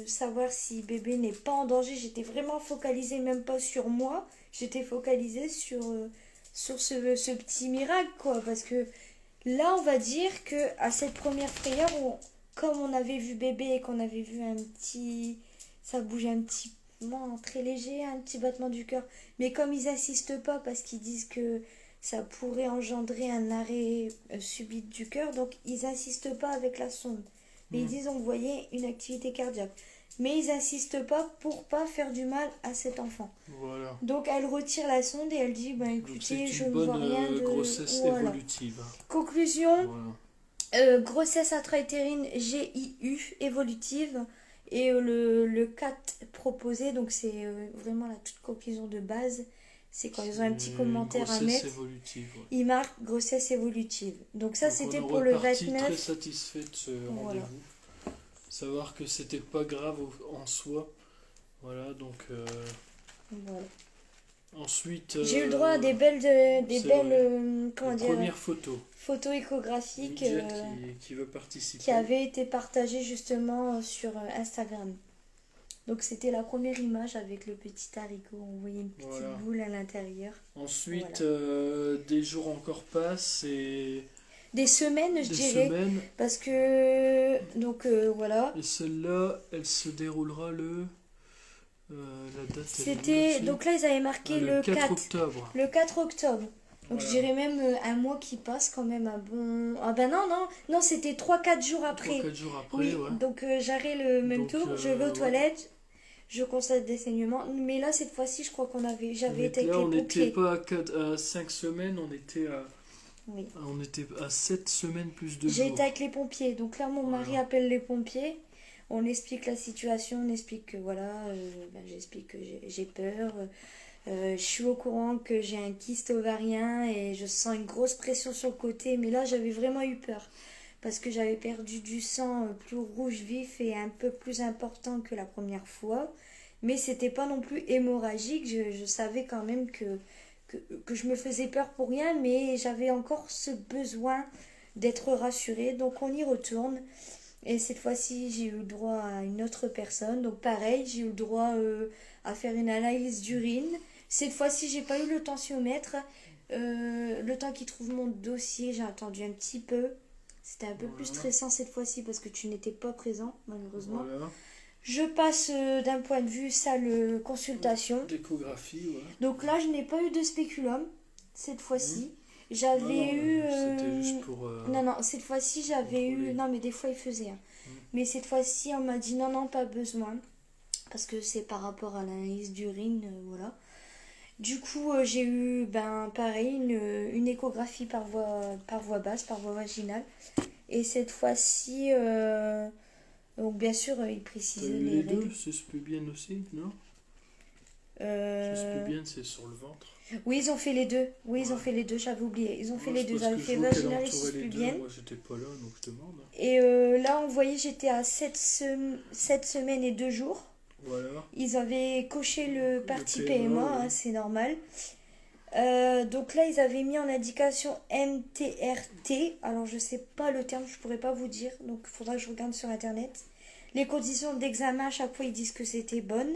B: savoir si bébé n'est pas en danger. J'étais vraiment focalisée même pas sur moi, j'étais focalisée sur ce petit miracle quoi, parce que là on va dire que à cette première frayeur, comme on avait vu bébé et qu'on avait vu ça bougeait un petit très léger, un petit battement du cœur. Mais comme ils insistent pas parce qu'ils disent que ça pourrait engendrer un arrêt subit du cœur, donc ils insistent pas avec la sonde. Mais ils disent on voyait une activité cardiaque. Mais ils insistent pas pour pas faire du mal à cet enfant.
A: Voilà.
B: Donc elle retire la sonde et elle dit
A: Donc
B: écoutez,
A: c'est
B: je
A: une
B: ne vois
A: bonne
B: rien de
A: grossesse
B: voilà.
A: évolutive.
B: Conclusion,
A: Voilà.
B: grossesse intra-utérine GIU évolutive. Et le 4 proposé, donc c'est vraiment la toute conclusion de base, c'est quand ils ont un petit commentaire à mettre,
A: évolutive, ouais.
B: ils marquent grossesse évolutive. Donc ça
A: Donc
B: c'était
A: on est
B: pour le
A: reparti
B: 29.
A: très satisfait de ce
B: Voilà.
A: rendez-vous. Savoir que c'était pas grave en soi. Voilà, donc
B: Voilà.
A: ensuite
B: J'ai eu le droit à des belles, comment
A: les
B: dire,
A: premières photos.
B: photos échographiques
A: Lydia qui veut participer.
B: qui avaient été partagées justement sur Instagram. Donc c'était la première image avec le petit haricot, on voyait une petite
A: Voilà.
B: boule à l'intérieur.
A: Ensuite,
B: Voilà.
A: des jours encore passent et
B: Des semaines, je
A: des
B: dirais,
A: semaines.
B: parce que donc voilà.
A: Et celle-là, elle se déroulera la date. elle est où,
B: C'était
A: là-dessus
B: donc là ils avaient marqué
A: le 4
B: 4
A: octobre.
B: le 4 octobre. Donc je
A: Voilà.
B: dirais même un mois qui passe quand même un bon. Ah ben non, c'était 3-4 jours après.
A: 3-4 jours après,
B: Oui,
A: ouais.
B: donc j'arrête le même
A: Donc,
B: tour, je vais aux
A: ouais.
B: toilettes, je constate des saignements, mais là cette fois-ci je crois j'avais été avec
A: Là,
B: les
A: on n'était
B: pompiers.
A: pas à 5 semaines,
B: Oui.
A: on était à 7 semaines plus de
B: J'ai
A: jours.
B: été avec les pompiers, donc là mon mari
A: Voilà.
B: appelle les pompiers, on explique la situation, on explique que voilà, j'explique que j'ai peur, je suis au courant que j'ai un kyste ovarien et je sens une grosse pression sur le côté, mais là j'avais vraiment eu peur parce que j'avais perdu du sang plus rouge vif et un peu plus important que la première fois, mais c'était pas non plus hémorragique, je savais quand même que je me faisais peur pour rien, mais j'avais encore ce besoin d'être rassurée, donc on y retourne. Et cette fois-ci, j'ai eu le droit à une autre personne. Donc pareil, j'ai eu le droit à faire une analyse d'urine. Cette fois-ci, j'ai pas eu le tensiomètre. Le temps qu'il trouve mon dossier, j'ai attendu un petit peu. C'était un peu plus stressant cette fois-ci parce que tu n'étais pas présent, malheureusement.
A: Voilà.
B: Je passe d'un point de vue salle consultation.
A: D'échographie, ouais.
B: Donc là, je n'ai pas eu de spéculum cette fois-ci. J'avais eu.
A: C'était juste pour.
B: Non, cette fois-ci j'avais
A: contrôler.
B: eu. Non, mais des fois il faisait. Mais cette fois-ci on m'a dit non, pas besoin. Parce que c'est par rapport à l'analyse d'urine, voilà. Du coup, j'ai eu, pareil, une échographie par voie basse, par voie vaginale. Et cette fois-ci, donc bien sûr, il précise
A: T'as eu
B: les
A: les deux,
B: règles.
A: c'est pubienne aussi, non?
B: Euh,
A: Pubienne, c'est sur le ventre.
B: Oui, ils ont fait les deux. Oui, ils ont
A: Ouais.
B: fait les deux, j'avais oublié. Ils ont fait
A: Moi,
B: les
A: c'est
B: deux.
A: parce
B: J'avais
A: que
B: fait
A: je vois qu'elle
B: vaginale et
A: entourait les deux.
B: pubienne.
A: Moi, j'étais pas là, donc je demande.
B: Et là, on voyait, j'étais à 7 semaines et 2 jours.
A: Voilà.
B: Ils avaient coché le parti
A: PMA,
B: PMA,
A: oui.
B: c'est normal. Donc là, ils avaient mis en indication MTRT. Alors, je sais pas le terme, je pourrais pas vous dire. Donc, il faudra que je regarde sur Internet. Les conditions d'examen, à chaque fois, ils disent que c'était bonne.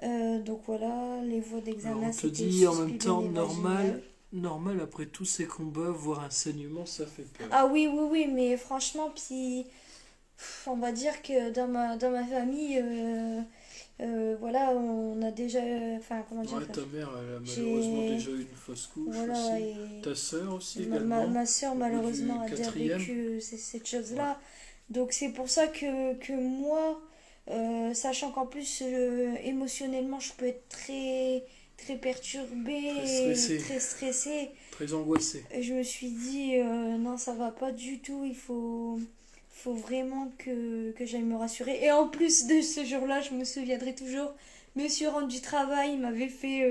B: Donc voilà, les voies
A: Alors,
B: d'examen,
A: on te
B: c'était
A: dit en
B: suspect,
A: même temps
B: bénévole,
A: normal,
B: génial.
A: normal après tous ces combats, voir un saignement, ça fait peur.
B: Ah oui, oui, oui, mais franchement, puis on va dire que dans ma famille, voilà, on a déjà, enfin, comment dire,
A: Ouais, ta mère, elle a malheureusement
B: j'ai,
A: déjà eu une fausse couche
B: voilà,
A: aussi.
B: et
A: Ta sœur aussi également,
B: ma soeur
A: au bout du
B: malheureusement a déjà
A: quatrième.
B: vécu cette
A: Ouais.
B: chose-là. Donc c'est pour ça que moi, sachant qu'en plus émotionnellement je peux être très très perturbée
A: Très
B: et
A: stressée,
B: très stressée,
A: très angoissée.
B: je me suis dit non ça va pas du tout, faut vraiment que j'aille me rassurer. Et en plus de ce jour-là, je me souviendrai toujours, monsieur rentre du travail, il m'avait fait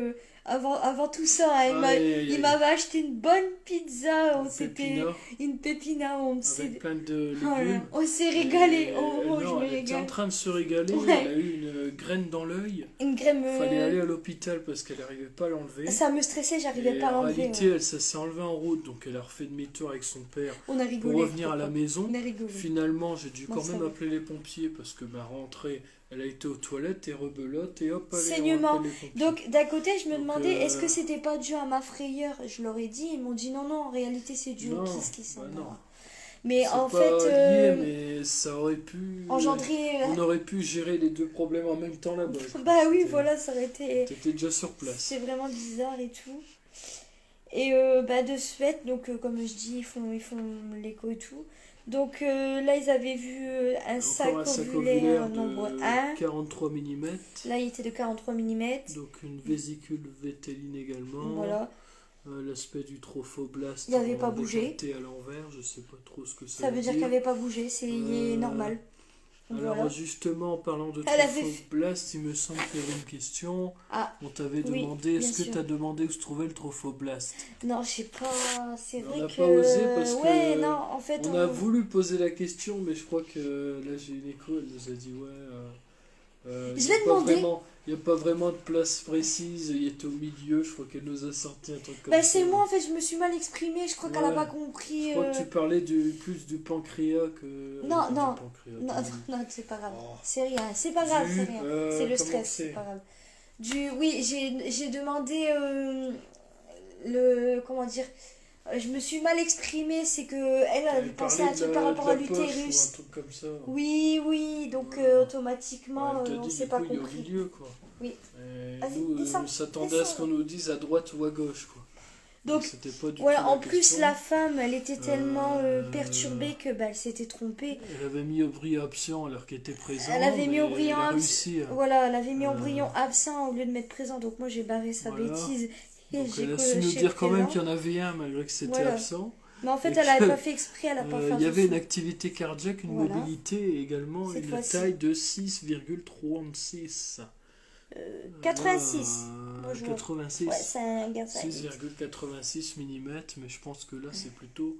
B: avant tout ça, hein,
A: Aïe, aïe,
B: il
A: aïe.
B: m'avait acheté une bonne pizza,
A: Un
B: c'était
A: pépinard
B: une pépina,
A: avec plein de
B: voilà,
A: légumes.
B: on s'est régalé.
A: Et
B: Oh, oh, je
A: non,
B: me
A: elle était en
B: régale.
A: train de se régaler, elle
B: Ouais,
A: a eu une graine dans l'œil.
B: une crème.
A: Fallait aller à l'hôpital parce qu'elle n'arrivait pas à l'enlever.
B: Ça me stressait, j'arrivais
A: Et
B: pas à
A: en
B: l'enlever.
A: réalité,
B: Ouais.
A: ça s'est enlevé en route, donc elle a refait demi-tour avec son père
B: On a
A: pour
B: rigolé.
A: revenir à la maison.
B: On a rigolé.
A: Finalement, j'ai dû
B: Moi,
A: quand
B: ça
A: même
B: va.
A: appeler les pompiers parce que ma rentrée, elle a été aux toilettes et rebelote et hop, allez, on
B: Saignement.
A: appelle les pompiers.
B: Donc, d'un côté, je me
A: Donc,
B: demandais, est-ce que c'était pas dû à ma frayeur? Je leur ai dit, ils m'ont dit non, non, en réalité, c'est dû au
A: non,
B: kiss qui s'en
A: bah non,
B: va. Mais
A: c'est
B: en
A: pas
B: fait,
A: lié, mais ça aurait pu.
B: engendrer.
A: On aurait pu gérer les deux problèmes en même temps là-bas.
B: Bah oui, voilà, ça aurait été.
A: T'étais déjà sur place.
B: C'est vraiment bizarre et tout. Et bah, de ce fait, donc comme je dis, ils font l'écho et tout. Donc là, ils avaient vu un sac
A: Encore un sac
B: ovulaire
A: ovulaire
B: nombre
A: de
B: 1.
A: 43 mm.
B: Là, il était de 43 mm.
A: Donc une vésicule vétéline également.
B: Voilà.
A: L'aspect du trophoblast
B: Il n'avait pas bougé.
A: décanté à l'envers, je sais pas trop ce que
B: Ça veut dire qu'il n'avait pas bougé, c'est il est normal. Donc,
A: Alors
B: voilà.
A: justement, en parlant de
B: Elle avait
A: trophoblast, il me semble qu'il y avait une question.
B: Ah,
A: On t'avait
B: oui,
A: demandé,
B: bien
A: est-ce que
B: sûr.
A: tu as demandé où se trouvait le trophoblast?
B: non, je sais pas. C'est
A: On
B: vrai
A: n'a
B: que.
A: pas osé parce que
B: Ouais, non, en fait,
A: on a voulu poser la question, mais je crois que là j'ai une écho, elle nous a dit
B: Je l'ai demandé.
A: Il n'y a pas vraiment de place précise, il est au milieu, je crois qu'elle nous a sorti un truc comme
B: Bah,
A: ça.
B: c'est moi, en fait, je me suis mal exprimée. Je crois qu'elle a
A: Ouais.
B: pas compris.
A: Je crois que tu parlais plus du pancréas que
B: Non,
A: du
B: non.
A: pancréas.
B: Non, non, c'est pas grave.
A: Oh.
B: C'est rien. C'est pas grave, c'est rien. C'est le
A: comment
B: stress,
A: c'est
B: c'est pas grave. Oui, j'ai demandé le. Comment dire? Je me suis mal exprimée, c'est que elle avait pensé à un truc par rapport à
A: de la poche ou un
B: l'utérus.
A: truc comme ça.
B: Oui, oui, donc
A: Voilà.
B: automatiquement,
A: Ouais, elle t'a
B: on
A: dit
B: s'est
A: du
B: pas
A: coup il est au
B: compris.
A: milieu quoi.
B: Oui.
A: Et
B: Vas-y,
A: nous,
B: descends,
A: on s'attendait à ce
B: descends.
A: qu'on nous dise à droite ou à gauche quoi.
B: Donc,
A: c'était pas du
B: voilà,
A: tout
B: en
A: la
B: plus,
A: question.
B: la femme, elle était tellement
A: Euh,
B: perturbée que bah, elle s'était trompée.
A: Elle avait mis au bris absent alors qu'elle était présente.
B: Elle avait mis
A: mais
B: au brillant
A: elle a
B: absent.
A: réussi.
B: Voilà, elle avait mis au
A: Euh,
B: brillant absent au lieu de mettre présent. Donc moi, j'ai barré sa
A: Voilà.
B: bêtise. Et
A: Donc
B: j'ai
A: elle a su nous
B: coché
A: dire quand même
B: présent.
A: qu'il y en avait un malgré que c'était
B: Voilà.
A: absent.
B: Mais en fait,
A: Et
B: elle n'avait
A: que,
B: pas fait exprès, elle n'a pas fait
A: Il y avait une
B: attention.
A: activité cardiaque, une
B: Voilà.
A: mobilité et également
B: Cette
A: une
B: fois-ci.
A: taille de 6,36.
B: 86. Moi, je vois.
A: 86.
B: Ouais, c'est un garçon.
A: 6,86 mm, mais je pense que là c'est plutôt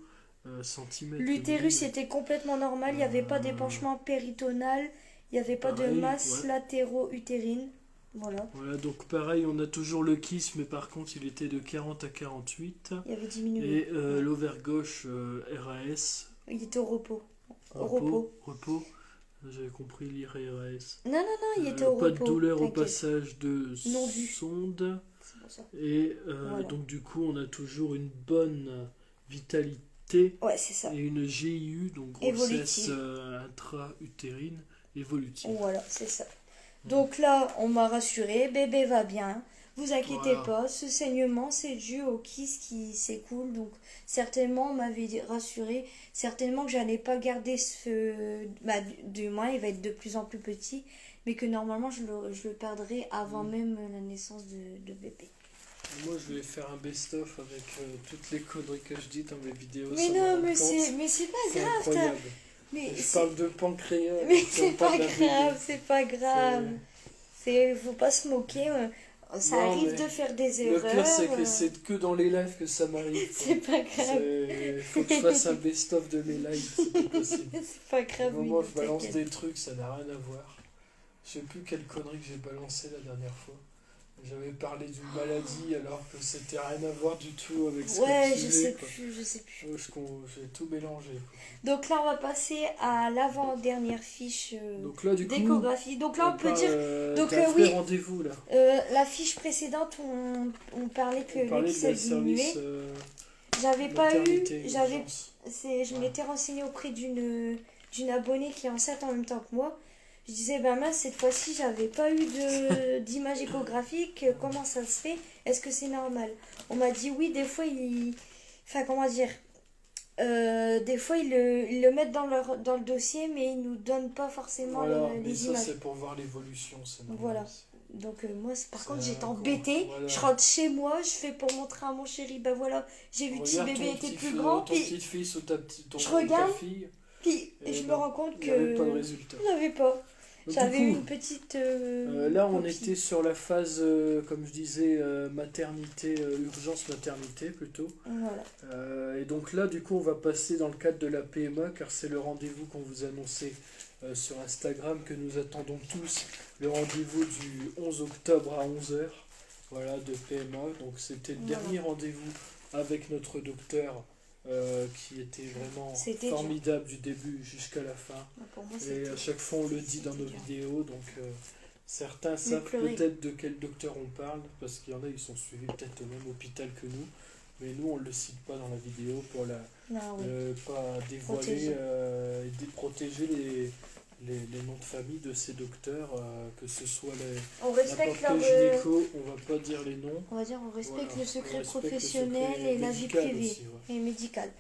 A: centimètres.
B: L'utérus
A: millimètres.
B: était complètement normal, il n'y avait pas d'épanchement péritonal, il n'y avait pas de
A: Pareil,
B: masse
A: ouais.
B: latéro-utérine. Voilà,
A: Voilà, donc pareil, on a toujours le kiss, mais par contre il était de 40 à 48.
B: il avait diminué.
A: Et l'ovaire gauche RAS.
B: Il était au repos. Au
A: Repos.
B: repos.
A: J'avais compris lire RAS.
B: Non, non, non, il était au
A: Pas
B: repos.
A: de douleur au
B: t'inquiète.
A: passage de
B: Non vu.
A: sonde.
B: C'est pour ça.
A: Et
B: Voilà.
A: donc du coup on a toujours une bonne vitalité
B: Ouais, c'est ça.
A: et une GIU, donc grossesse
B: Évolutive.
A: intra-utérine évolutive.
B: Voilà, c'est ça. Donc là, on m'a rassuré, bébé va bien. Vous inquiétez
A: Voilà.
B: pas, ce saignement c'est dû au kiss qui s'écoule. Donc certainement, on m'avait rassuré, certainement que j'allais pas garder ce. Bah, du moins, il va être de plus en plus petit, mais que normalement je le perdrai avant même la naissance de bébé.
A: Moi je vais faire un best-of avec toutes les conneries que je dis dans mes vidéos.
B: Mais
A: ça
B: non,
A: me rend
B: mais
A: compte.
B: c'est pas
A: C'est
B: grave.
A: incroyable.
B: Mais
A: Je
B: c'est
A: parle de pancréas.
B: mais
A: on
B: c'est
A: parle
B: pas
A: d'un bébé.
B: grave, c'est pas grave. Faut pas se moquer. Ça
A: Non,
B: arrive
A: mais
B: de faire des
A: Le
B: erreurs.
A: pire c'est que c'est que dans les lives que ça m'arrive. quoi.
B: C'est pas grave.
A: Faut que je fasse un best-of de mes lives, c'est pas possible.
B: C'est pas
A: Au
B: grave.
A: moment où
B: Milo,
A: je balance
B: t'inquiète.
A: des trucs, ça n'a rien à voir. Je sais plus quelle connerie que j'ai balancé la dernière fois. J'avais parlé d'une maladie alors que c'était rien à voir du tout avec ce
B: Ouais,
A: que tu disais, quoi.
B: je sais plus.
A: J'ai tout mélangé, quoi.
B: Donc là, on va passer à l'avant-dernière fiche
A: Donc là, du coup,
B: d'échographie. Donc là,
A: on
B: on peut
A: parle
B: dire. Donc
A: d'un vrai
B: oui,
A: rendez-vous, là.
B: la fiche précédente, on parlait que
A: On parlait
B: l'excès
A: de service
B: diminuait. J'avais pas eu.
A: maternité, urgence.
B: Je
A: Ouais.
B: m'étais renseignée auprès d'une abonnée qui est enceinte en même temps que moi. Je disais, ben mince, cette fois-ci, j'avais pas eu d'image échographique. Comment ça se fait? Est-ce que c'est normal? On m'a dit oui, des fois, enfin, comment dire? Des fois, ils le mettent dans le dossier, mais ils nous donnent pas forcément
A: Voilà, mais
B: les
A: ça
B: images.
A: c'est pour voir l'évolution, c'est normal.
B: Voilà. Donc moi, par contre, j'étais
A: un
B: embêtée.
A: voilà.
B: Je rentre chez moi, je fais pour montrer à mon chéri, ben voilà, j'ai vu que si
A: Regarde
B: bébé était plus
A: ton
B: grand, puis
A: petit-fils ou ta
B: je regarde,
A: fille,
B: puis
A: et
B: je me
A: non,
B: rends compte
A: il n'y avait pas de
B: que
A: résultat.
B: je n'avais pas.
A: Donc,
B: J'avais eu
A: du coup,
B: une petite
A: là on
B: copie.
A: était sur la phase, comme je disais, maternité, urgence maternité plutôt.
B: Voilà.
A: Et donc là, du coup, on va passer dans le cadre de la PMA, car c'est le rendez-vous qu'on vous annonçait sur Instagram, que nous attendons tous, le rendez-vous du 11 octobre à 11 h, voilà, de PMA. Donc c'était le
B: Voilà.
A: dernier rendez-vous avec notre docteur, qui était vraiment
B: C'était
A: formidable du début jusqu'à la fin.
B: Pour moi,
A: Et à chaque fois, on le dit dans nos vidéos, donc certains savent
B: pleurer.
A: peut-être de quel docteur on parle, parce qu'il y en a, ils sont suivis peut-être au même hôpital que nous, mais nous, on ne le cite pas dans la vidéo pour
B: Non, oui.
A: pas dévoiler
B: Protéger.
A: et protéger les noms de famille de ces docteurs, que ce soit
B: On respecte
A: n'importe
B: leur.
A: quel gynéco, on va pas dire les noms.
B: On va dire, on respecte
A: Voilà,
B: le secret
A: on respecte le
B: professionnel
A: secret
B: et la vie
A: médical
B: privée
A: aussi, ouais.
B: et médicale.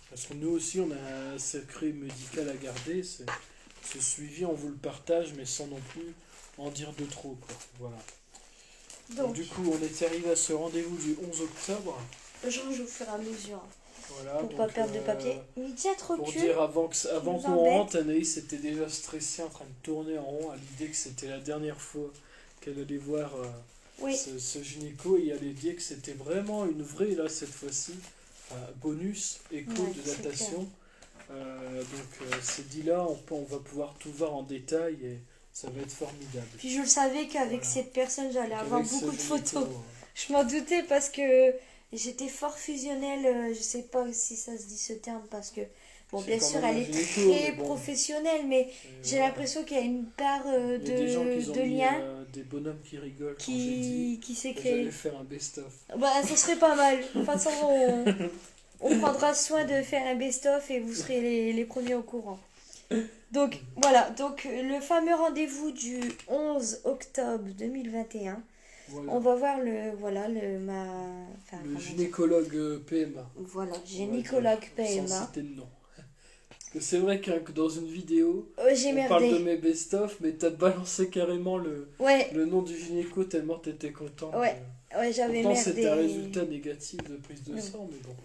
A: Parce que nous aussi, on a un secret médical à garder. Ce suivi, on vous le partage, mais sans non plus en dire de trop, quoi. Voilà. Donc, du coup, on est arrivé à ce rendez-vous du 11 octobre.
B: Je range au fur et à mesure.
A: Voilà,
B: Pour
A: donc,
B: pas perdre de papier. Lydia, trop
A: pour
B: cul.
A: dire, avant
B: nous
A: qu'on
B: embête.
A: rentre, Anaïs était déjà stressée, en train de tourner en rond à l'idée que c'était la dernière fois qu'elle allait voir
B: Oui.
A: ce gynéco, et elle allait dire que c'était vraiment une vraie, là, cette fois-ci, bonus, écho
B: Ouais,
A: de
B: c'est
A: datation. C'est dit là, on va pouvoir tout voir en détail et ça va être formidable.
B: Puis je le savais qu'avec
A: Voilà.
B: cette personne, j'allais avoir
A: Avec ce
B: beaucoup de
A: gynéco,
B: photos. Je m'en doutais parce que j'étais fort fusionnelle. Je sais pas si ça se dit ce terme parce que, bon,
A: c'est
B: bien
A: quand
B: sûr,
A: même
B: elle
A: un
B: est
A: gynéco,
B: très
A: mais bon.
B: professionnelle, mais j'ai
A: Voilà.
B: l'impression qu'il y a une part
A: Il y a des gens qui ont
B: de
A: mis,
B: lien
A: des bonhommes qui rigolent quand j'ai dit
B: qui s'est
A: que
B: créé.
A: j'allais faire un best-of.
B: Bah, ça serait pas mal. De toute façon, on prendra soin de faire un best-of et vous serez les premiers au courant. Donc, voilà. Donc, le fameux rendez-vous du 11 octobre 2021.
A: Voilà.
B: On va voir le
A: gynécologue PMA.
B: Voilà,
A: on va
B: gynécologue
A: dire, sans
B: PMA.
A: citer de nom. Parce que c'est vrai que dans une vidéo,
B: J'ai
A: on parle de
B: merdé.
A: mes best-of, mais t'as balancé carrément
B: Ouais,
A: le nom du gynéco tellement t'étais content.
B: Ouais, j'avais
A: Pourtant, c'était un
B: merdé.
A: résultat négatif de prise de
B: Ouais.
A: sang, mais bon.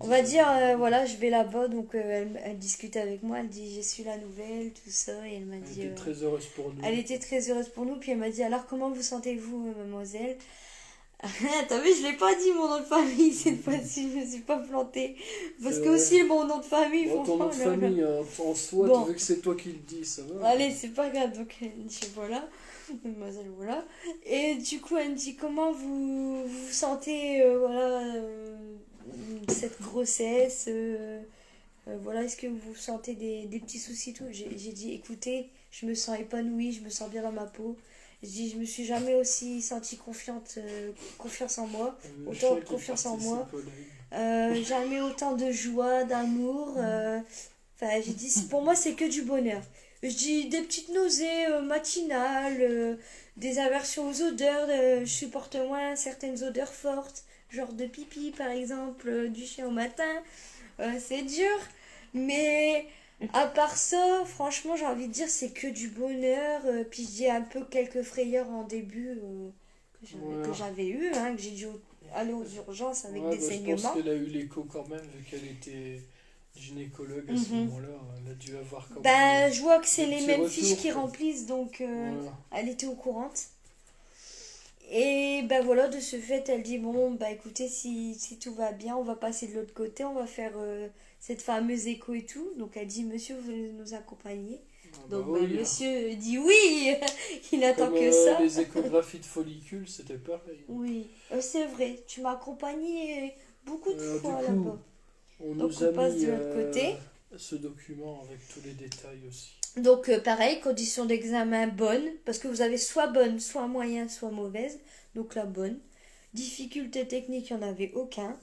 B: On va dire, voilà, je vais là-bas, donc elle discute avec moi, elle dit j'ai su la nouvelle, tout ça, et elle m'a
A: Elle
B: dit.
A: était très heureuse pour nous.
B: Elle était très heureuse pour nous, puis elle m'a dit alors comment vous sentez-vous, mademoiselle? T'as vu, je l'ai pas dit mon nom de famille cette fois-ci, je me suis pas plantée. Parce
A: C'est
B: que
A: vrai.
B: aussi mon nom de famille,
A: Bon, ton nom de
B: franchement, là,
A: famille, en soi,
B: Bon.
A: vu que c'est toi qui le dis, ça va.
B: Allez, c'est pas grave, donc elle me dit voilà, mademoiselle, voilà. Et du coup, elle me dit comment vous sentez, cette grossesse, voilà, est-ce que vous sentez des petits soucis, tout. J'ai dit écoutez, je me sens épanouie, je me sens bien dans ma peau. Je dis, je me suis jamais aussi sentie confiance en moi, autant de confiance en moi. Jamais autant de joie, d'amour. Enfin, j'ai dit, pour moi, c'est que du bonheur. Je dis des petites nausées matinales, des aversions aux odeurs. Je supporte moins certaines odeurs fortes, genre de pipi, par exemple, du chien au matin. C'est dur. Mais à part ça, franchement, j'ai envie de dire, c'est que du bonheur. Puis je dis un peu quelques frayeurs en début que j'avais eu, hein, que j'ai dû aller aux urgences avec des
A: Je pense
B: saignements.
A: qu'elle a eu l'écho quand même, vu qu'elle était gynécologue à ce moment-là. Elle a dû avoir quand
B: Ben,
A: même.
B: je vois que c'est
A: des
B: les
A: petits
B: mêmes
A: retours,
B: fiches qui
A: quoi.
B: remplissent, donc
A: Voilà.
B: elle était au courant. Et ben voilà, de ce fait, elle dit bon, bah écoutez, si tout va bien, on va passer de l'autre côté, on va faire cette fameuse écho et tout. Donc elle dit monsieur, vous voulez nous accompagner? Donc
A: oui,
B: monsieur dit oui, il attend
A: comme
B: que ça.
A: les échographies de follicules, c'était pareil.
B: Oui, c'est vrai, tu m'as accompagné beaucoup de
A: Du
B: fois
A: coup,
B: là-bas.
A: on
B: Donc
A: nous
B: on
A: a
B: passe
A: mis
B: de l'autre côté.
A: ce document avec tous les détails aussi.
B: Donc pareil, conditions d'examen bonnes, parce que vous avez soit bonne, soit moyen, soit mauvaise. Donc la bonne. Difficulté technique, il n'y en avait aucun.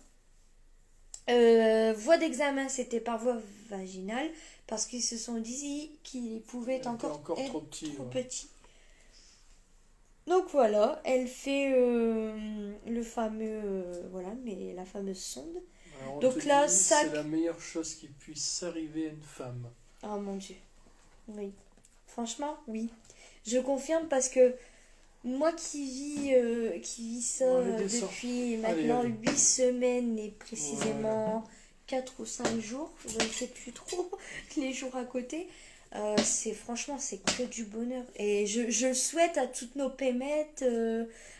B: Voie d'examen, c'était par voie vaginale, parce qu'ils se sont dit qu'il pouvait
A: Elle était
B: encore être
A: trop petit.
B: trop
A: Ouais.
B: petit. Donc voilà, elle fait le fameux, voilà, mais la fameuse sonde.
A: Alors, on
B: Donc
A: te
B: là,
A: dit,
B: sac.
A: c'est la meilleure chose qui puisse arriver à une femme.
B: Oh mon Dieu. Oui. Franchement, oui. Je confirme parce que moi qui vis ça
A: Allez, descends.
B: depuis
A: Allez,
B: maintenant
A: allez.
B: 8 semaines et précisément 4 ou 5 jours, je ne sais plus trop les jours à côté, franchement, c'est que du bonheur. Et je le souhaite à toutes nos pémettes,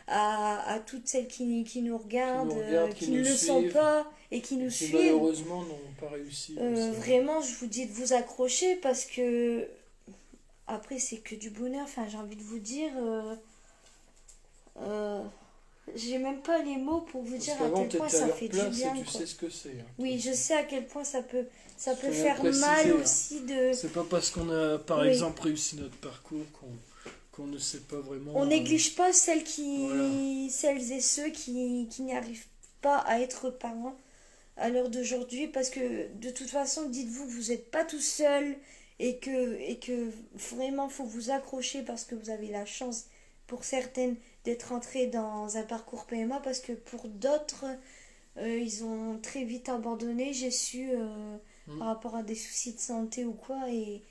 B: à toutes celles qui nous regardent, qui ne
A: nous
B: le sont
A: suivent,
B: pas et qui
A: et
B: nous
A: qui
B: suivent.
A: malheureusement n'ont pas réussi.
B: Vraiment, je vous dis de vous accrocher parce que après, c'est que du bonheur. Enfin, j'ai envie de vous dire. J'ai même pas les mots pour vous dire à quel point ça fait du bien.
A: Tu
B: Quoi.
A: sais ce que c'est. Hein,
B: oui, je sais à quel point ça peut
A: Faut
B: faire
A: préciser,
B: mal
A: hein.
B: aussi de.
A: C'est pas parce qu'on a par
B: Oui.
A: exemple réussi notre parcours qu'on ne sait pas vraiment.
B: On néglige pas celles et ceux qui n'y arrivent pas à être parents à l'heure d'aujourd'hui parce que de toute façon, dites-vous que vous n'êtes pas tout seul et que vraiment faut vous accrocher parce que vous avez la chance pour certaines d'être entrées dans un parcours PMA parce que pour d'autres ils ont très vite abandonné, j'ai su par rapport à des soucis de santé ou quoi et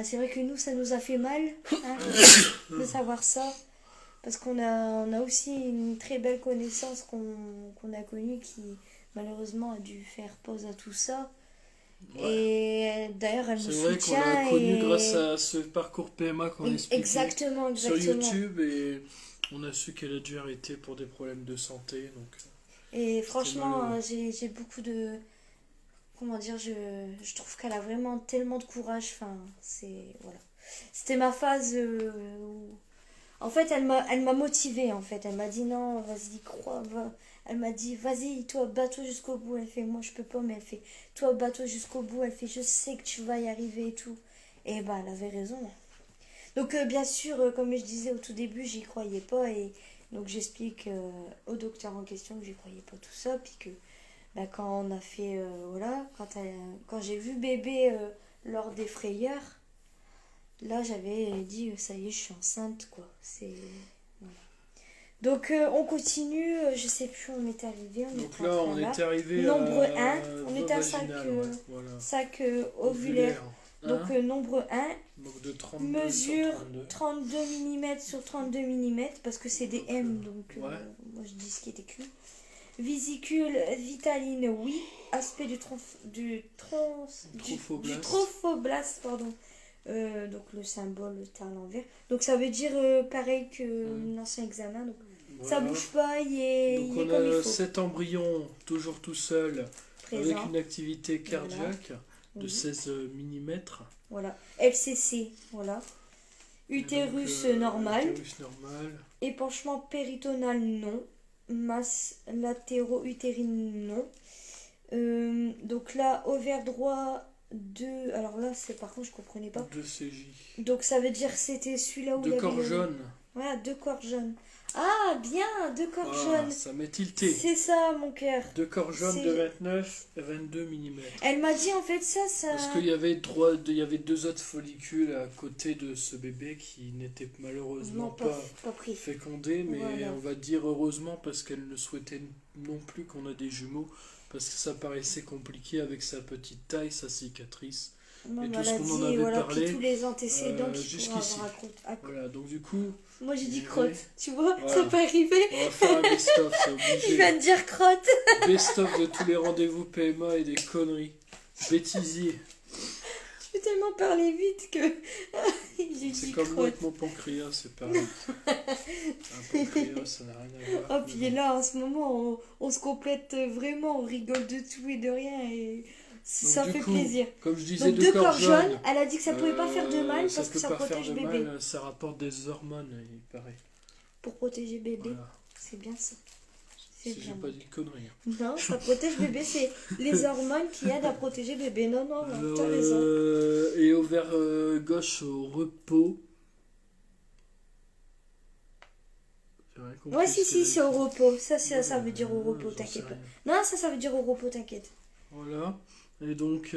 B: c'est vrai que nous ça nous a fait mal hein, de savoir ça parce qu'on a aussi une très belle connaissance qu'on a connue qui malheureusement a dû faire pause à tout ça. Ouais. Et d'ailleurs, elle me soutient.
A: C'est vrai qu'on l'a connue grâce à ce parcours PMA qu'on expliquait
B: exactement.
A: sur YouTube et on a su qu'elle a dû arrêter pour des problèmes de santé. Donc,
B: et franchement, j'ai beaucoup de... Comment dire, je trouve qu'elle a vraiment tellement de courage. Enfin, voilà. C'était ma phase où... En fait, elle m'a motivée, en fait. Elle m'a dit non, vas-y, crois, va. Elle m'a dit, vas-y, toi, bats-toi jusqu'au bout. Elle fait, moi, je peux pas, mais elle fait, toi, bats-toi jusqu'au bout. Elle fait, je sais que tu vas y arriver et tout. Et elle avait raison. Donc, bien sûr, comme je disais au tout début, j'y croyais pas. Et donc, j'explique au docteur en question que j'y croyais pas tout ça. Puis que, quand on a fait, voilà, quand j'ai vu bébé lors des frayeurs, là, j'avais dit, ça y est, je suis enceinte, quoi. Voilà. Donc, on continue. Je sais plus où on est arrivé.
A: On est arrivé
B: nombre 1. On est à sac ovulaire. Donc, nombre 1.
A: Donc, de 32
B: mesure 32 mm sur 32 mm. Parce que c'est des M. Donc, moi, je dis ce qui est écrit. Vésicule vitaline, oui. Aspect du trophoblaste, pardon. Donc le symbole est à l'envers. Donc ça veut dire pareil que l'ancien examen. Donc ça bouge pas, il est
A: on
B: comme il
A: a
B: faut.
A: cet embryon toujours tout seul
B: présent.
A: Avec une activité cardiaque de 16 mm.
B: Voilà. LCC, voilà. Utérus normal.
A: Utérus normal.
B: Épanchement péritonal, non. Masse latéraux-utérine, non. Donc là, ovaire droit 2. Alors là, par contre, je comprenais pas.
A: 2 CJ.
B: Donc ça veut dire que c'était celui-là où il y avait.
A: 2 corps jaunes.
B: Voilà, 2 corps jaunes. Ah, bien, 2 corps jaunes.
A: Ça m'est tilté.
B: C'est ça, mon cœur.
A: 2 corps jaunes de 29 et 22 mm.
B: Elle m'a dit en fait ça.
A: Parce qu'il y avait 2 autres follicules à côté de ce bébé qui n'étaient malheureusement pas fécondés. Mais voilà. On va dire heureusement parce qu'elle ne souhaitait non plus qu'on ait des jumeaux. Parce que ça paraissait compliqué avec sa petite taille, sa cicatrice. Et tout ce qu'on en avait parlé.
B: Tous les antécédents
A: jusqu'ici. Voilà, donc du coup.
B: Moi j'ai dit crotte, tu vois, ça peut arriver.
A: On va faire un best-of, c'est obligé.
B: Il vient de dire crotte.
A: Best-of de tous les rendez-vous PMA et des conneries. Bêtisier.
B: Je peux tellement parler vite que j'ai dit
A: c'est comme moi avec mon pancréas, c'est pareil. Un pancréas, ça n'a rien à voir.
B: Oh, puis là, en ce moment, on se complète vraiment, on rigole de tout et de rien. Et Ça
A: du
B: fait
A: coup,
B: plaisir.
A: Comme je disais,
B: Donc
A: deux
B: deux
A: corps
B: corps jaunes,
A: jaunes.
B: elle a dit que ça pouvait pas faire de mal
A: Ça
B: parce que
A: peut
B: ça
A: pas faire
B: protège
A: de
B: bébé.
A: mal, ça rapporte des hormones, il paraît.
B: Pour protéger bébé,
A: Voilà.
B: c'est bien ça. C'est
A: Si j'ai
B: bien.
A: pas dit de conneries.
B: Non, ça protège bébé, c'est les hormones qui aident à protéger bébé. Non, non, non,
A: Alors,
B: t'as raison.
A: et ovaire gauche au repos. J'ai rien compris
B: Ouais,
A: ce
B: si,
A: qu'elle
B: si,
A: a
B: c'est au
A: écrit.
B: repos. Ça veut dire au repos,
A: J'en sais
B: t'inquiète pas.
A: rien.
B: Non, ça veut dire au repos, t'inquiète.
A: Voilà. Et donc,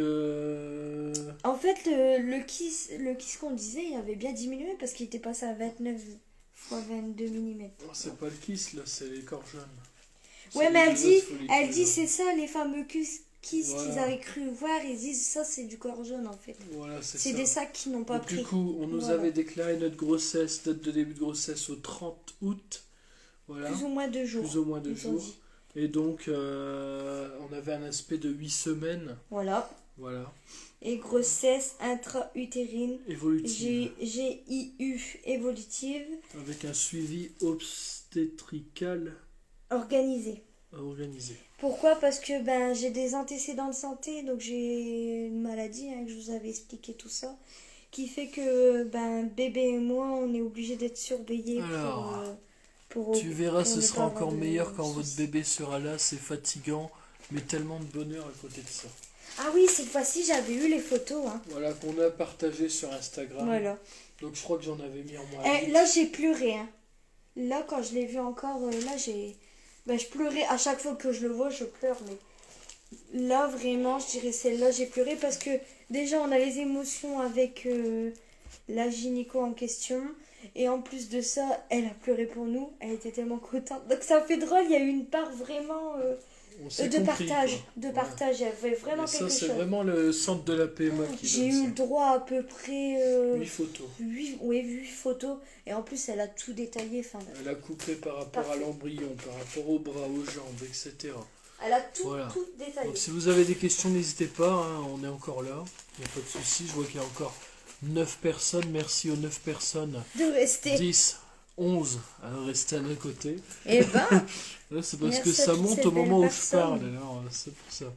B: En fait, le kiss qu'on disait, il avait bien diminué parce qu'il était passé à 29 fois 22 mm.
A: c'est pas le kiss là, c'est les corps jaunes.
B: Ouais,
A: C'est
B: mais
A: les deux autres
B: elle dit
A: follicules.
B: c'est ça, les fameux kiss
A: Voilà.
B: qu'ils avaient cru voir, ils disent ça, c'est du corps jaune en fait.
A: Voilà, c'est
B: C'est
A: ça.
B: des sacs qui n'ont pas
A: Donc,
B: pris.
A: du coup, on nous
B: Voilà.
A: avait déclaré notre grossesse, date de début de grossesse au 30 août. Voilà.
B: Plus ou moins 2 jours.
A: Plus ou moins 2
B: ils ont
A: jours.
B: dit.
A: Et donc, on avait un aspect de 8 semaines.
B: Voilà.
A: Voilà.
B: Et grossesse intra-utérine.
A: Évolutive.
B: GIU évolutive.
A: Avec un suivi obstétrical
B: Organisée.
A: organisé.
B: Pourquoi? Parce que ben j'ai des antécédents de santé, donc j'ai une maladie, que je vous avais expliqué tout ça, qui fait que ben bébé et moi on est obligés d'être surveillés
A: Alors,
B: pour
A: Tu verras,
B: pour
A: ce
B: ne
A: sera
B: pas avoir
A: encore
B: de
A: meilleur quand votre
B: soucis.
A: bébé sera là. C'est fatigant, mais tellement de bonheur à côté de ça.
B: Ah oui, cette fois-ci j'avais eu les photos.
A: Voilà, qu'on a partagé sur Instagram.
B: Voilà.
A: Donc je crois que j'en avais mis en moins.
B: Et là j'ai pleuré. Là quand je l'ai vu encore, là je pleurais à chaque fois que je le vois, je pleure. Mais là vraiment, je dirais celle-là, j'ai pleuré parce que déjà on a les émotions avec la gynéco en question. Et en plus de ça, elle a pleuré pour nous. Elle était tellement contente. Donc ça fait drôle, il y a eu une part vraiment
A: On s'est
B: de
A: compris,
B: partage.
A: quoi.
B: De
A: Ouais.
B: partage, il y avait vraiment
A: Et ça,
B: quelque
A: c'est
B: chose.
A: vraiment le centre de la PMA qui
B: J'ai
A: donne
B: eu le droit à peu près
A: ça. 8 photos.
B: 8 photos. Et en plus, elle a tout détaillé. Enfin,
A: Elle a coupé par rapport à
B: Parfait.
A: l'embryon, par rapport aux bras, aux jambes, etc.
B: elle a tout,
A: Voilà.
B: tout détaillé.
A: Donc si vous avez des questions, n'hésitez pas, hein, on est encore là. Il n'y a pas de souci. Je vois qu'il y a encore 9 personnes. Merci aux 9 personnes.
B: De rester.
A: 10, 11 à rester à nos côtés.
B: Et ben,
A: Là, c'est parce
B: Merci
A: que
B: à
A: ça
B: toutes
A: monte
B: ces
A: au moment où
B: belles
A: je parle.
B: personnes.
A: Alors, c'est pour ça.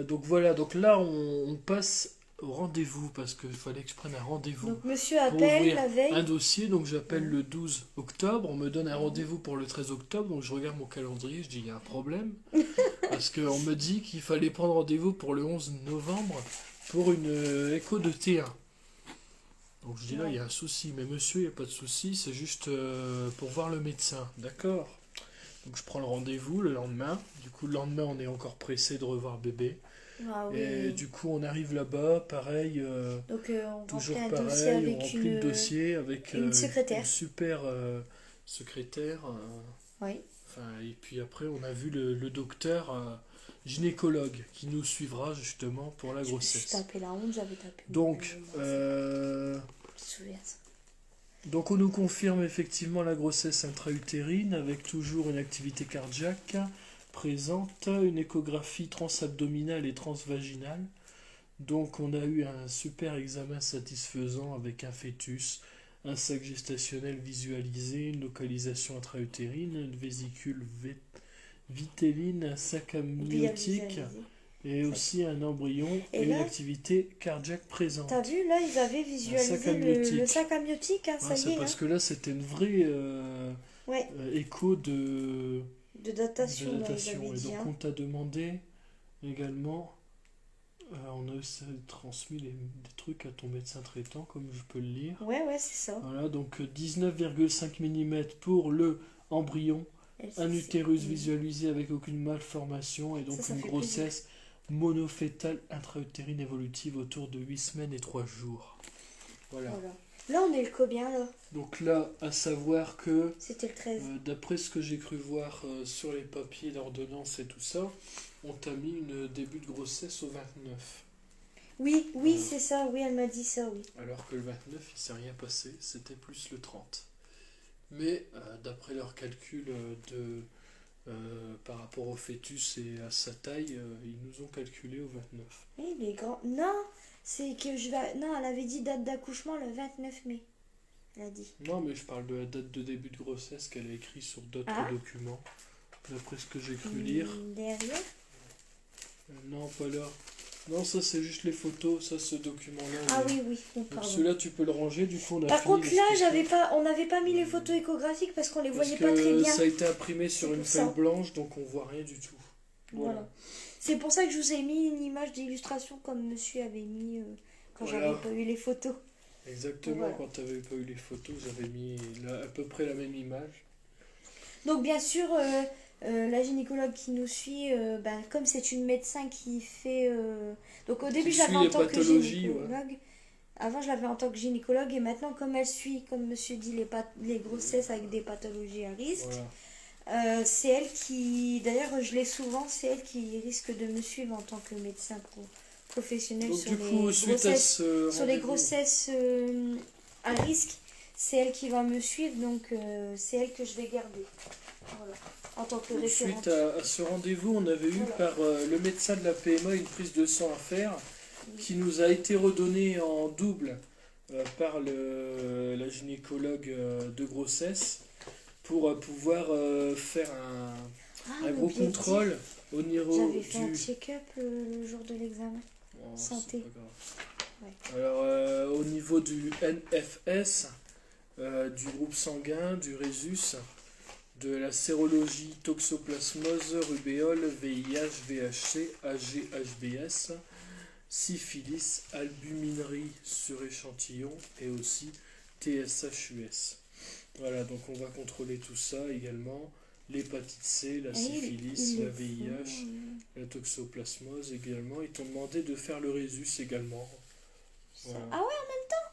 A: Donc voilà, donc là on passe au rendez-vous parce qu'il fallait que je prenne un rendez-vous
B: donc monsieur
A: pour
B: appelle
A: ouvrir
B: la veille.
A: un dossier. Donc j'appelle le 12 octobre, on me donne un rendez-vous pour le 13 octobre. Donc je regarde mon calendrier, je dis il y a un problème parce qu'on me dit qu'il fallait prendre rendez-vous pour le 11 novembre pour une écho de T1. Donc je dis là, il y a un souci, mais monsieur, il n'y a pas de souci, c'est juste pour voir le médecin. D'accord. Donc je prends le rendez-vous le lendemain. Du coup, le lendemain, on est encore pressé de revoir bébé.
B: Ah oui.
A: Et du coup, on arrive là-bas, pareil,
B: Donc on
A: toujours
B: remplit un dossier
A: pareil, on
B: avec
A: remplit le dossier avec
B: une secrétaire.
A: une super secrétaire.
B: Oui.
A: Enfin, et puis après, on a vu le docteur gynécologue qui nous suivra justement pour la
B: Je me suis
A: grossesse.
B: tapé la honte, j'avais tapé.
A: Donc,
B: Je me souviens de ça.
A: Donc on nous confirme effectivement la grossesse intra-utérine avec toujours une activité cardiaque présente, une échographie transabdominale et transvaginale. Donc on a eu un super examen satisfaisant avec un fœtus, un sac gestationnel visualisé, une localisation intra-utérine, une vésicule vitelline, un sac
B: Bien
A: amniotique
B: visualisé.
A: et aussi un embryon
B: Et
A: et une
B: là,
A: activité cardiaque présente.
B: T'as vu, là, ils avaient
A: sac
B: visualisé
A: amniotique.
B: le sac amniotique,
A: Ah,
B: ça y
A: c'est
B: est.
A: parce que là c'était une vraie
B: Ouais,
A: écho de
B: de datation, là, ils
A: datation.
B: avaient
A: Et
B: dit.
A: donc on t'a demandé également, on a aussi transmis des trucs à ton médecin traitant, comme je peux le lire.
B: Ouais, c'est ça.
A: Voilà, donc 19,5 mm pour le embryon, un utérus visualisé avec aucune malformation, et donc
B: Ça
A: une
B: fait
A: grossesse monofétale intra-utérine évolutive autour de 8 semaines et 3 jours. Voilà.
B: Voilà. Là, on est le combien, là?
A: Donc là, à savoir que
B: C'était le 13.
A: d'après ce que j'ai cru voir sur les papiers, l'ordonnance et tout ça, on t'a mis une début de grossesse au 29.
B: Oui, c'est ça, oui, elle m'a dit ça, oui.
A: Alors que le 29, il s'est rien passé, c'était plus le 30. Mais d'après leurs calculs par rapport au fœtus et à sa taille, ils nous ont calculé au 29.
B: Oui, il est grand. Non, c'est que je vais. Non, elle avait dit date d'accouchement le 29 mai. Elle a dit.
A: Non, mais je parle de la date de début de grossesse qu'elle a écrit sur d'autres documents, d'après ce que j'ai cru lire.
B: Derrière.
A: Non, pas là. Non, ça c'est juste les photos, ça ce document-là.
B: Ah oui, oui,
A: Donc
B: pardon.
A: celui-là tu peux le ranger, du coup on a
B: Par
A: fini
B: contre
A: les
B: là,
A: spéciaux.
B: on n'avait pas mis les photos échographiques parce qu'on les
A: Parce
B: voyait pas très
A: que
B: bien.
A: ça a été imprimé
B: C'est
A: sur une
B: pour
A: feuille
B: ça.
A: blanche, donc on voit rien du tout.
B: Voilà. C'est pour ça que je vous ai mis une image d'illustration comme monsieur avait mis quand
A: Voilà.
B: j'avais pas eu les photos.
A: Exactement,
B: Voilà.
A: quand tu n'avais pas eu les photos, j'avais mis à peu près la même image.
B: Donc bien sûr, la gynécologue qui nous suit, comme c'est une médecin qui fait... Donc au début,
A: Qui
B: je l'avais
A: suit
B: en
A: les
B: tant que
A: pathologies,
B: gynécologue. Avant, je l'avais en tant que gynécologue et maintenant, comme elle suit, comme monsieur dit, les grossesses avec des pathologies à risque,
A: Voilà.
B: c'est elle qui... D'ailleurs, je l'ai souvent, c'est elle qui risque de me suivre en tant que médecin professionnel
A: Donc
B: sur
A: du coup, suite à ce
B: sur les
A: rendez-vous,
B: grossesses à risque. C'est elle qui va me suivre, donc c'est elle que je vais garder. Voilà. En tant que référente.
A: suite à ce rendez-vous, on avait eu
B: Voilà.
A: par le médecin de la PMA une prise de sang à faire
B: Oui.
A: qui nous a été redonnée en double par la gynécologue de grossesse pour pouvoir faire un gros
B: oublié de
A: contrôle
B: dire,
A: au niveau
B: j'avais fait un
A: du...
B: check-up le jour de l'examen.
A: Oh,
B: Santé.
A: c'est pas grave.
B: Ouais.
A: Alors, au niveau du NFS, du groupe sanguin, du résus, de la sérologie toxoplasmose, rubéole, VIH, VHC, AG, HBS, syphilis, albuminerie sur échantillon et aussi TSH-US. Voilà, donc on va contrôler tout ça également. L'hépatite C, la syphilis, la VIH, la toxoplasmose également. Ils t'ont demandé de faire le résus également. Voilà.
B: Ah ouais,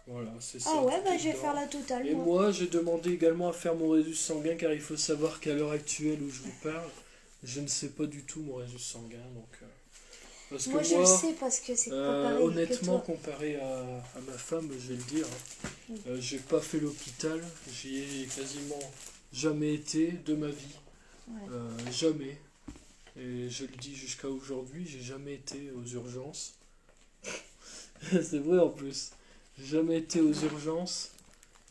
A: Voilà, c'est ça.
B: ah ouais,
A: tout est
B: je vais
A: dedans.
B: faire la totale.
A: Et moi, j'ai demandé également à faire mon résus sanguin car il faut savoir qu'à l'heure actuelle où je vous parle, je ne sais pas du tout mon résus sanguin. Donc, parce
B: Moi,
A: que
B: je le sais parce que c'est pas pareil
A: honnêtement,
B: que toi.
A: comparé à ma femme, je vais le dire, j'ai pas fait l'hôpital, j'y ai quasiment jamais été de ma vie.
B: Ouais.
A: Jamais. Et je le dis jusqu'à aujourd'hui, j'ai jamais été aux urgences. C'est vrai en plus. J'ai jamais été aux urgences.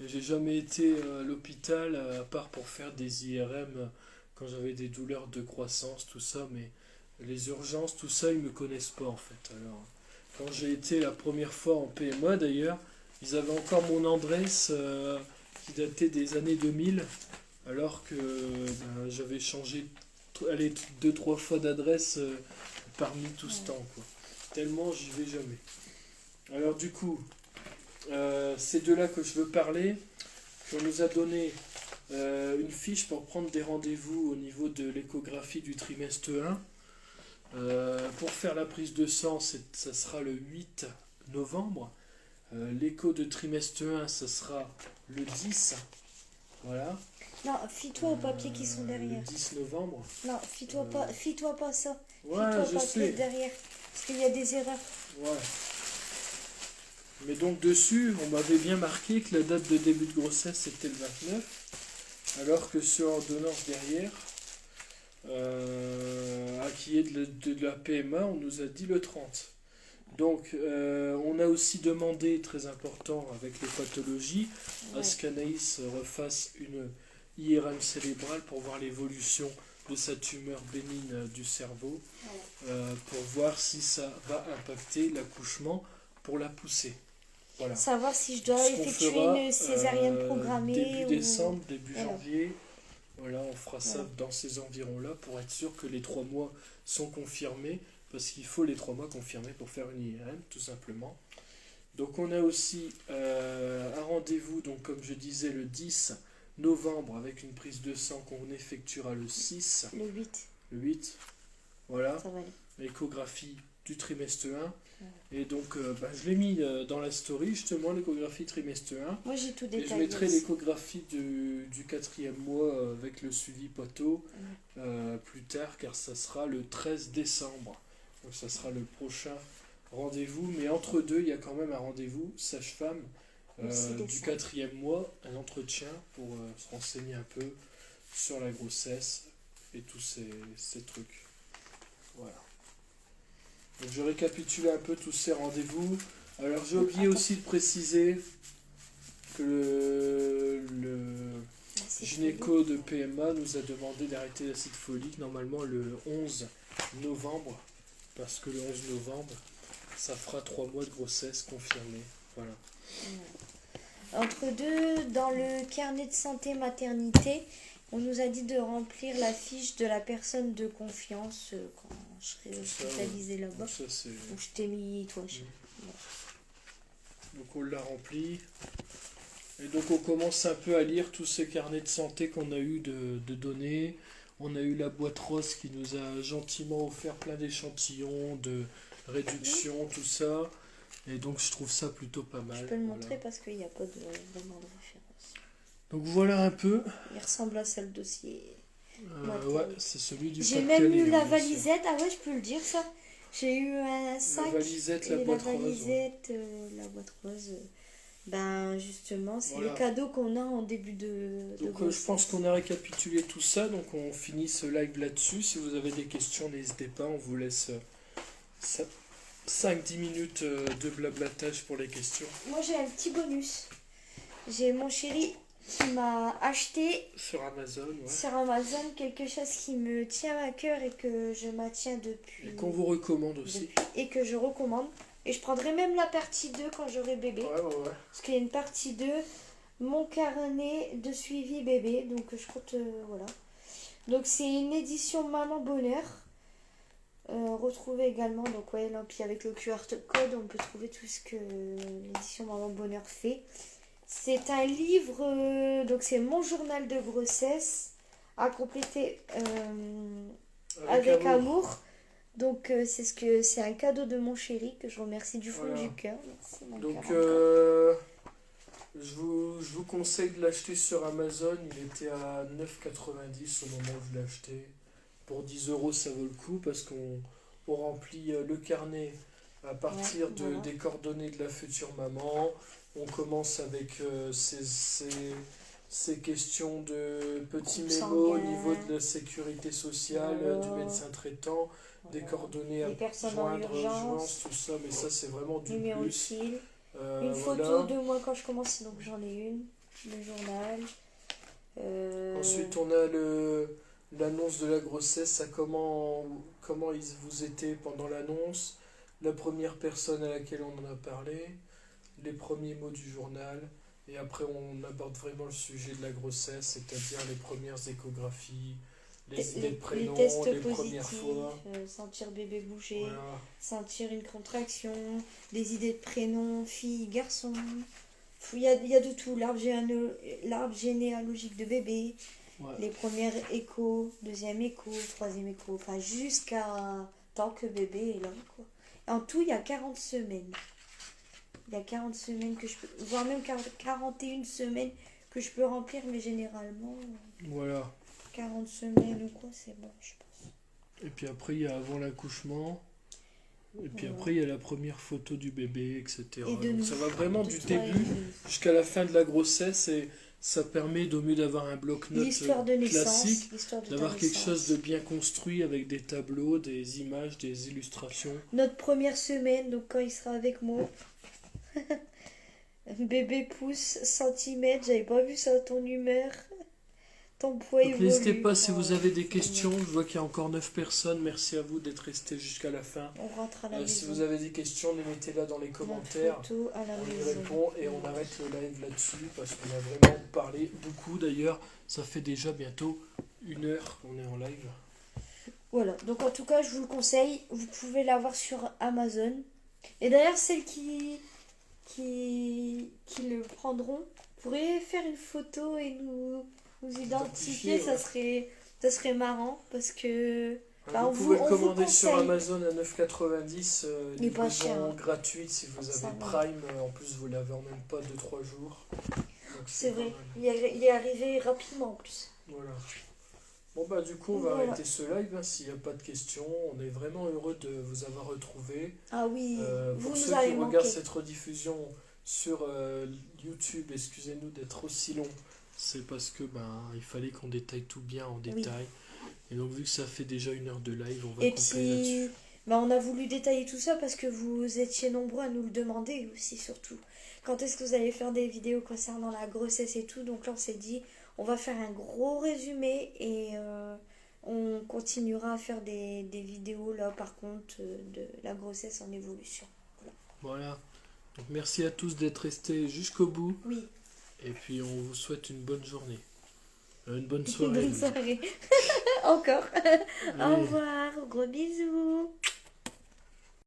A: Et j'ai jamais été à l'hôpital à part pour faire des IRM quand j'avais des douleurs de croissance, tout ça. Mais les urgences, tout ça, ils me connaissent pas en fait. Alors, quand j'ai été la première fois en PMA d'ailleurs, ils avaient encore mon adresse qui datait des années 2000, alors que j'avais changé allez, 2-3 fois d'adresse parmi tout ce temps, quoi. Tellement j'y vais jamais. Alors du coup, c'est de là que je veux parler. On nous a donné une fiche pour prendre des rendez-vous au niveau de l'échographie du trimestre 1. Pour faire la prise de sang, ça sera le 8 novembre. L'écho de trimestre 1, ça sera le 10. Voilà.
B: Non, fie-toi aux papiers qui sont derrière.
A: Le 10 novembre.
B: Non, fie-toi pas ça.
A: Ouais,
B: Fie-toi aux
A: je
B: papiers
A: sais.
B: derrière. Parce qu'il y a des erreurs.
A: Ouais. Mais donc dessus, on m'avait bien marqué que la date de début de grossesse c'était le 29, alors que sur l'ordonnance derrière, qui est de la PMA, on nous a dit le 30. Donc on a aussi demandé, très important avec les pathologies, à ce qu'Anaïs refasse une IRM cérébrale pour voir l'évolution de sa tumeur bénigne du cerveau, pour voir si ça va impacter l'accouchement pour la pousser. Voilà.
B: Savoir si je dois
A: Ce qu'on
B: effectuer
A: fera,
B: une césarienne programmée.
A: Début
B: ou...
A: décembre, début
B: Voilà.
A: janvier. Voilà, on fera ça
B: Voilà.
A: dans ces environs-là pour être sûr que les 3 mois sont confirmés. Parce qu'il faut les 3 mois confirmés pour faire une IRM, tout simplement. Donc on a aussi un rendez-vous, donc comme je disais, le 10 novembre avec une prise de sang qu'on effectuera le 6.
B: Le 8.
A: Le 8. Voilà.
B: Ça va aller.
A: L'échographie du trimestre 1. Et donc, je l'ai mis dans la story, justement, l'échographie trimestre 1.
B: Moi, j'ai tout
A: Et
B: détaillé.
A: je mettrai
B: aussi.
A: l'échographie du 4e mois avec le suivi poteau plus tard, car ça sera le 13 décembre. Donc, ça sera le prochain rendez-vous. Mais entre deux, il y a quand même un rendez-vous sage-femme du 4e mois, un entretien pour se renseigner un peu sur la grossesse et tous ces trucs. Voilà. Donc je récapitule un peu tous ces rendez-vous. Alors j'ai oublié aussi de préciser que le gynéco de PMA nous a demandé d'arrêter l'acide folique normalement le 11 novembre parce que le 11 novembre, ça fera 3 mois de grossesse confirmée. Voilà.
B: Entre deux, dans le carnet de santé maternité, on nous a dit de remplir la fiche de la personne de confiance quand je serai hospitalisée là-bas.
A: Ça, c'est...
B: Donc je t'ai mis toi.
A: Donc on l'a rempli. Et donc on commence un peu à lire tous ces carnets de santé qu'on a eu de données. On a eu la boîte rose qui nous a gentiment offert plein d'échantillons, de réduction, tout ça. Et donc je trouve ça plutôt pas mal.
B: Je peux le montrer parce qu'il n'y a pas vraiment de référence.
A: Donc voilà un peu.
B: Il ressemble à ça le dossier.
A: Ouais, c'est celui du
B: J'ai même eu la valisette. Ah ouais, je peux le dire ça. J'ai eu un sac.
A: La valisette,
B: et
A: la boîte
B: la valisette,
A: rose.
B: la boîte rose. Ben justement, c'est
A: Voilà.
B: les cadeaux qu'on a en début de
A: Donc je pense qu'on a récapitulé tout ça. Donc on finit ce live là-dessus. Si vous avez des questions, n'hésitez pas. On vous laisse 5-10 minutes de blablatage pour les questions.
B: Moi j'ai un petit bonus. J'ai mon chéri qui m'a acheté
A: sur
B: Amazon quelque chose qui me tient à cœur et que je maintiens depuis.
A: Et qu'on vous recommande aussi.
B: Et que je recommande. Et je prendrai même la partie 2 quand j'aurai bébé.
A: Ouais.
B: Parce qu'il y a une partie 2, mon carnet de suivi bébé. Donc je compte, voilà. Donc c'est une édition Maman Bonheur. Retrouver également, donc ouais, là, puis avec le QR code, on peut trouver tout ce que l'édition Maman Bonheur fait. C'est un livre, donc c'est mon journal de grossesse à compléter avec amour. Donc c'est un cadeau de mon chéri que je remercie du fond du cœur. Merci, mon
A: donc
B: cœur.
A: je vous conseille de l'acheter sur Amazon. Il était à 9,90 au moment où je l'ai acheté. Pour 10 euros, ça vaut le coup parce qu'on remplit le carnet à partir des coordonnées de la future maman. On commence avec ces questions de petits mémos au niveau de la sécurité sociale, du médecin traitant, des coordonnées à joindre, urgence, tout ça. Mais ça, c'est vraiment du
B: numéro
A: plus.
B: Une photo de moi quand je commence, donc j'en ai une. Le journal.
A: Ensuite, on a l'annonce de la grossesse, comment vous étiez pendant l'annonce, la première personne à laquelle on en a parlé, les premiers mots du journal, et après on aborde vraiment le sujet de la grossesse, c'est-à-dire les premières échographies, les idées de prénom, les premières fois.
B: Sentir bébé bouger, sentir une contraction, des idées de prénom, fille, garçon. Il y a de tout, l'arbre généalogique de bébé. Les premières échos, deuxième écho, troisième écho, enfin jusqu'à tant que bébé est là, quoi. En tout, il y a 40 semaines. Il y a 40 semaines que je peux, voire même 41 semaines que je peux remplir, mais généralement, 40 semaines ou quoi, c'est bon, je pense.
A: Et puis après, il y a avant l'accouchement. Et puis après, il y a la première photo du bébé, etc. Donc ça va vraiment du début jusqu'à la fin de la grossesse et ça permet, au mieux d'avoir un bloc-notes classique, d'avoir quelque chose de bien construit avec des tableaux, des images, des illustrations.
B: Notre première semaine, donc quand il sera avec moi, bébé pouce, centimètres, j'avais pas vu ça, ton humeur, ton poids évolue.
A: N'hésitez pas si vous avez des questions, je vois qu'il y a encore 9 personnes, merci à vous d'être restés jusqu'à la fin.
B: On rentre à la maison.
A: Si vous avez des questions, les mettez-là dans les commentaires, on y répond et on arrête le live là-dessus parce qu'on a vraiment parlé beaucoup d'ailleurs, ça fait déjà bientôt 1 heure qu'on est en live.
B: Voilà, donc en tout cas je vous le conseille, vous pouvez l'avoir sur Amazon. Et d'ailleurs celles qui le prendront pourraient faire une photo et nous identifier, ça serait marrant parce que
A: vous pouvez le commander sur Amazon à 9,90 livraison gratuite si vous avez Prime, en plus vous l'avez en même pas 2-3 jours.
B: C'est vrai, il est arrivé rapidement en plus.
A: Voilà. Bon bah du coup on va arrêter ce live s'il n'y a pas de questions. On est vraiment heureux de vous avoir retrouvé.
B: Ah oui,
A: pour ceux qui regardent cette rediffusion sur YouTube, excusez-nous d'être aussi long. C'est parce que il fallait qu'on détaille tout bien en détail. Et donc vu que ça fait déjà 1 heure de live, on va couper là-dessus.
B: On a voulu détailler tout ça parce que vous étiez nombreux à nous le demander aussi surtout. Quand est-ce que vous allez faire des vidéos concernant la grossesse et tout. Donc là on s'est dit on va faire un gros résumé et on continuera à faire des vidéos là par contre de la grossesse en évolution.
A: Voilà. Donc merci à tous d'être restés jusqu'au bout.
B: Oui.
A: Et puis on vous souhaite une bonne journée. Une bonne soirée.
B: Bonne soirée. Encore. Au
A: Allez.
B: revoir. Gros bisous.